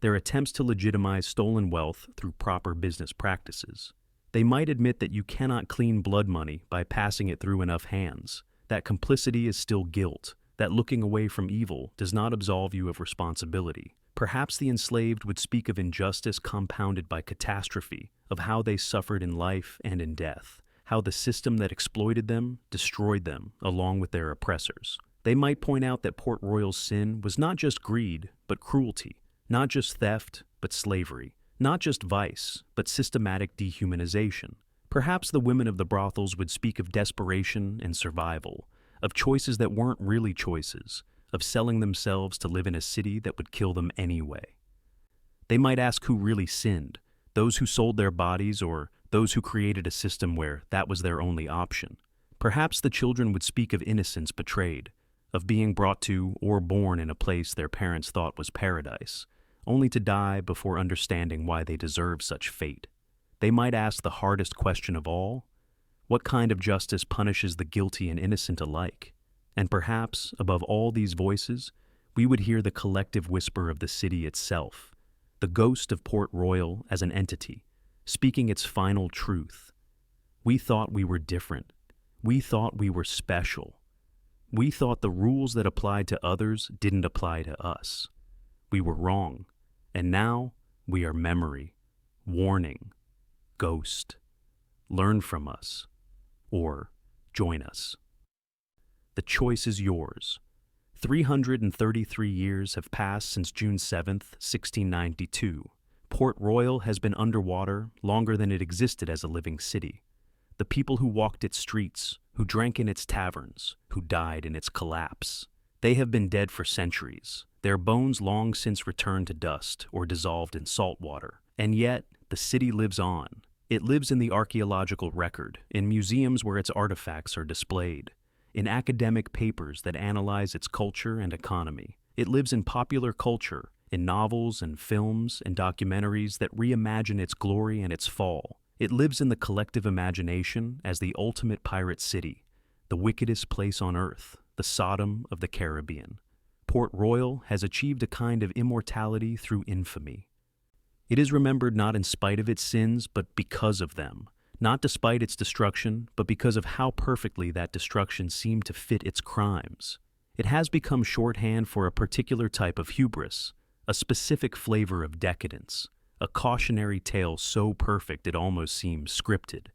their attempts to legitimize stolen wealth through proper business practices. They might admit that you cannot clean blood money by passing it through enough hands, that complicity is still guilt, that looking away from evil does not absolve you of responsibility. Perhaps the enslaved would speak of injustice compounded by catastrophe, of how they suffered in life and in death, how the system that exploited them destroyed them along with their oppressors. They might point out that Port Royal's sin was not just greed, but cruelty, not just theft, but slavery, not just vice, but systematic dehumanization. Perhaps the women of the brothels would speak of desperation and survival, of choices that weren't really choices, of selling themselves to live in a city that would kill them anyway. They might ask who really sinned, those who sold their bodies or those who created a system where that was their only option. Perhaps the children would speak of innocence betrayed, of being brought to or born in a place their parents thought was paradise, only to die before understanding why they deserved such fate. They might ask the hardest question of all: what kind of justice punishes the guilty and innocent alike? And perhaps, above all these voices, we would hear the collective whisper of the city itself, the ghost of Port Royal as an entity, speaking its final truth. We thought we were different. We thought we were special. We thought the rules that applied to others didn't apply to us. We were wrong, and now we are memory, warning, ghost. Learn from us, or join us. The choice is yours. 333 years have passed since June 7th, 1692. Port Royal has been underwater longer than it existed as a living city. The people who walked its streets, who drank in its taverns, who died in its collapse, they have been dead for centuries, their bones long since returned to dust or dissolved in salt water. And yet, the city lives on. It lives in the archaeological record, in museums where its artifacts are displayed, in academic papers that analyze its culture and economy. It lives in popular culture, in novels and films and documentaries that reimagine its glory and its fall. It lives in the collective imagination as the ultimate pirate city, the wickedest place on earth, the Sodom of the Caribbean. Port Royal has achieved a kind of immortality through infamy. It is remembered not in spite of its sins, but because of them, not despite its destruction, but because of how perfectly that destruction seemed to fit its crimes. It has become shorthand for a particular type of hubris, a specific flavor of decadence, a cautionary tale so perfect it almost seems scripted.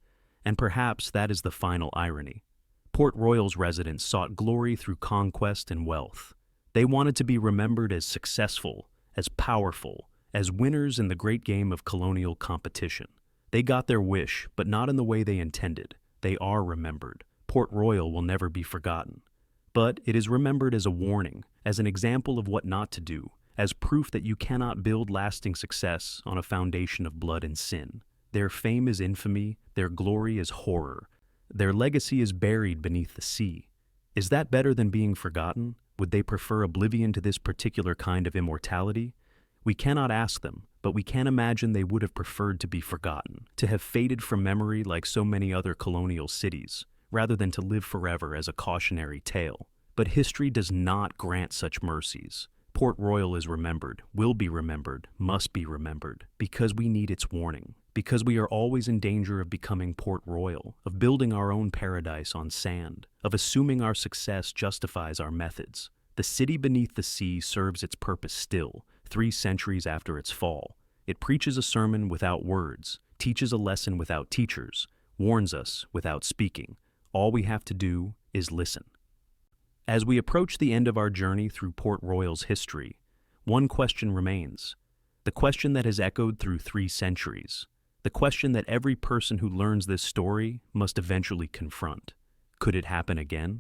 And perhaps that is the final irony. Port Royal's residents sought glory through conquest and wealth. They wanted to be remembered as successful, as powerful, as winners in the great game of colonial competition. They got their wish, but not in the way they intended. They are remembered. Port Royal will never be forgotten. But it is remembered as a warning, as an example of what not to do, as proof that you cannot build lasting success on a foundation of blood and sin. Their fame is infamy, their glory is horror. Their legacy is buried beneath the sea. Is that better than being forgotten? Would they prefer oblivion to this particular kind of immortality? We cannot ask them, but we can imagine they would have preferred to be forgotten, to have faded from memory like so many other colonial cities, rather than to live forever as a cautionary tale. But history does not grant such mercies. Port Port Royal is remembered, will be remembered, must be remembered, because we need its warning, because we are always in danger of becoming Port Royal, of building our own paradise on sand, of assuming our success justifies our methods. The city beneath the sea serves its purpose still, 3 centuries after its fall. It preaches a sermon without words, teaches a lesson without teachers, warns us without speaking. All we have to do is listen. As we approach the end of our journey through Port Royal's history, one question remains. The question that has echoed through 3 centuries. The question that every person who learns this story must eventually confront. Could it happen again?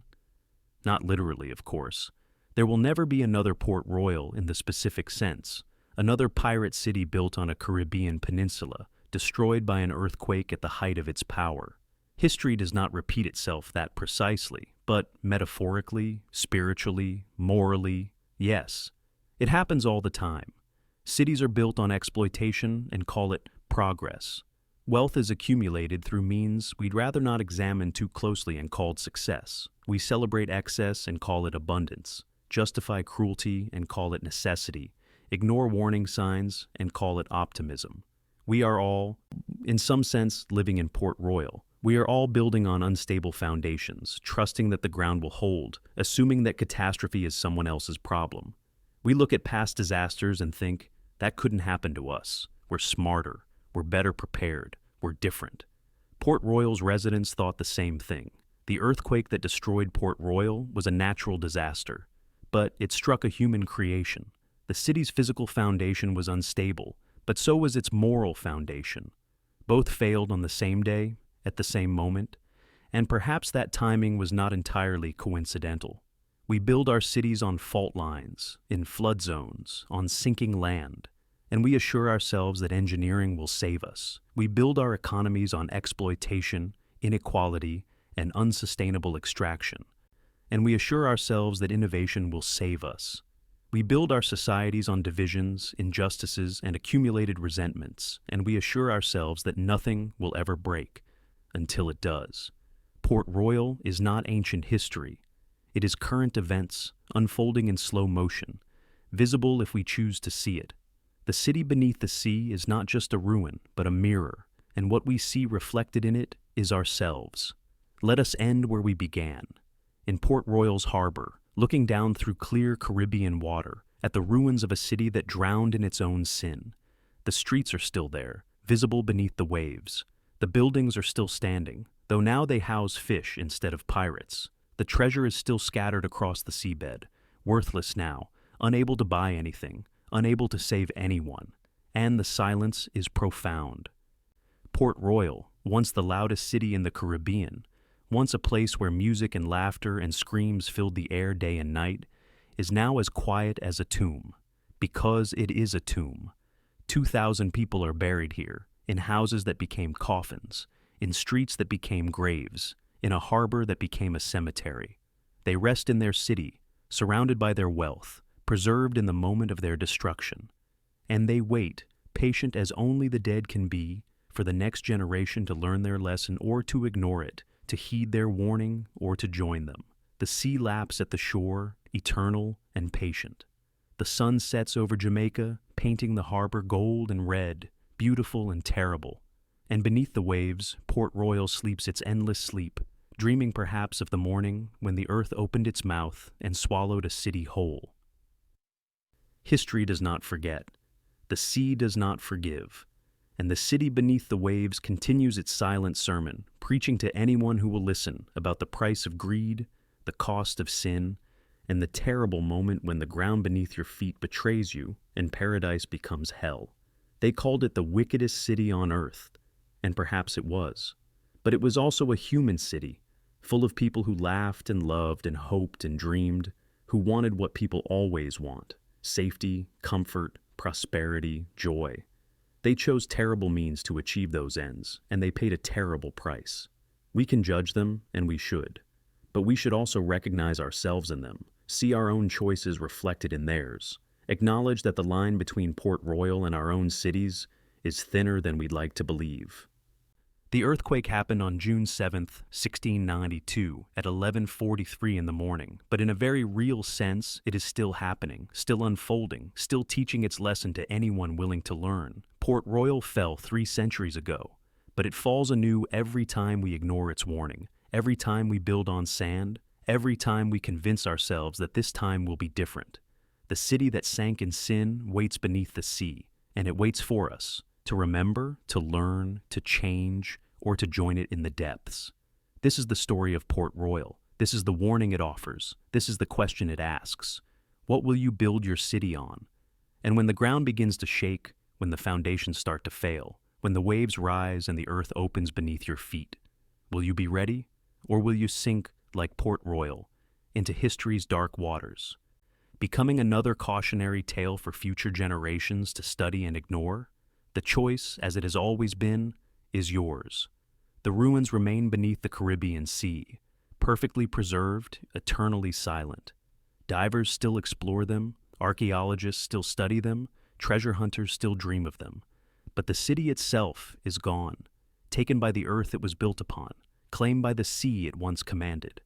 Not literally, of course. There will never be another Port Royal in the specific sense, another pirate city built on a Caribbean peninsula, destroyed by an earthquake at the height of its power. History does not repeat itself that precisely, but metaphorically, spiritually, morally, yes. It happens all the time. Cities are built on exploitation and call it progress. Wealth is accumulated through means we'd rather not examine too closely and called success. We celebrate excess and call it abundance, justify cruelty and call it necessity, ignore warning signs and call it optimism. We are all, in some sense, living in Port Royal. We are all building on unstable foundations, trusting that the ground will hold, assuming that catastrophe is someone else's problem. We look at past disasters and think, that couldn't happen to us. We're smarter, we're better prepared, we're different. Port Royal's residents thought the same thing. The earthquake that destroyed Port Royal was a natural disaster, but it struck a human creation. The city's physical foundation was unstable, but so was its moral foundation. Both failed on the same day, at the same moment, and perhaps that timing was not entirely coincidental. We build our cities on fault lines, in flood zones, on sinking land, and we assure ourselves that engineering will save us. We build our economies on exploitation, inequality, and unsustainable extraction, and we assure ourselves that innovation will save us. We build our societies on divisions, injustices, and accumulated resentments, and we assure ourselves that nothing will ever break, until it does. Port Royal is not ancient history. It is current events, unfolding in slow motion, visible if we choose to see it. The city beneath the sea is not just a ruin, but a mirror, and what we see reflected in it is ourselves. Let us end where we began, in Port Royal's harbor, looking down through clear Caribbean water at the ruins of a city that drowned in its own sin. The streets are still there, visible beneath the waves. The buildings are still standing, though now they house fish instead of pirates. The treasure is still scattered across the seabed, worthless now, unable to buy anything, unable to save anyone, and the silence is profound. Port Royal, once the loudest city in the Caribbean, once a place where music and laughter and screams filled the air day and night, is now as quiet as a tomb, because it is a tomb. 2,000 people are buried here, in houses that became coffins, in streets that became graves, in a harbor that became a cemetery. They rest in their city, surrounded by their wealth, preserved in the moment of their destruction. And they wait, patient as only the dead can be, for the next generation to learn their lesson or to ignore it, to heed their warning or to join them. The sea laps at the shore, eternal and patient. The sun sets over Jamaica, painting the harbor gold and red, beautiful and terrible. And beneath the waves, Port Royal sleeps its endless sleep, dreaming perhaps of the morning when the earth opened its mouth and swallowed a city whole. History does not forget. The sea does not forgive. And the city beneath the waves continues its silent sermon, preaching to anyone who will listen about the price of greed, the cost of sin, and the terrible moment when the ground beneath your feet betrays you and paradise becomes hell. They called it the wickedest city on earth, and perhaps it was. But it was also a human city, full of people who laughed and loved and hoped and dreamed, who wanted what people always want: safety, comfort, prosperity, joy. They chose terrible means to achieve those ends, and they paid a terrible price. We can judge them, and we should. But we should also recognize ourselves in them, see our own choices reflected in theirs, acknowledge that the line between Port Royal and our own cities is thinner than we'd like to believe. The earthquake happened on June 7th, 1692, at 11:43 in the morning, but in a very real sense, it is still happening, still unfolding, still teaching its lesson to anyone willing to learn. Port Royal fell 3 centuries ago, but it falls anew every time we ignore its warning, every time we build on sand, every time we convince ourselves that this time will be different. The city that sank in sin waits beneath the sea, and it waits for us, to remember, to learn, to change, or to join it in the depths. This is the story of Port Royal. This is the warning it offers. This is the question it asks. What will you build your city on? And when the ground begins to shake, when the foundations start to fail, when the waves rise and the earth opens beneath your feet, will you be ready? Or will you sink, like Port Royal, into history's dark waters, becoming another cautionary tale for future generations to study and ignore? The choice, as it has always been, is yours. The ruins remain beneath the Caribbean Sea, perfectly preserved, eternally silent. Divers still explore them, archaeologists still study them, treasure hunters still dream of them. But the city itself is gone, taken by the earth it was built upon, claimed by the sea it once commanded.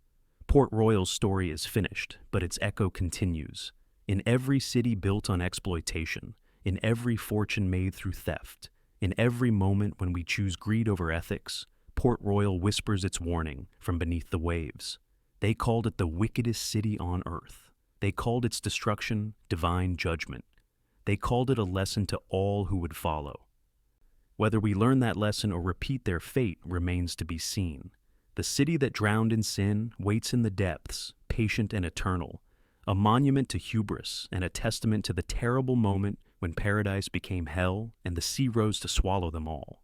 Port Royal's story is finished, but its echo continues. In every city built on exploitation, in every fortune made through theft, in every moment when we choose greed over ethics, Port Royal whispers its warning from beneath the waves. They called it the wickedest city on earth. They called its destruction divine judgment. They called it a lesson to all who would follow. Whether we learn that lesson or repeat their fate remains to be seen. The city that drowned in sin waits in the depths, patient and eternal, a monument to hubris and a testament to the terrible moment when paradise became hell and the sea rose to swallow them all.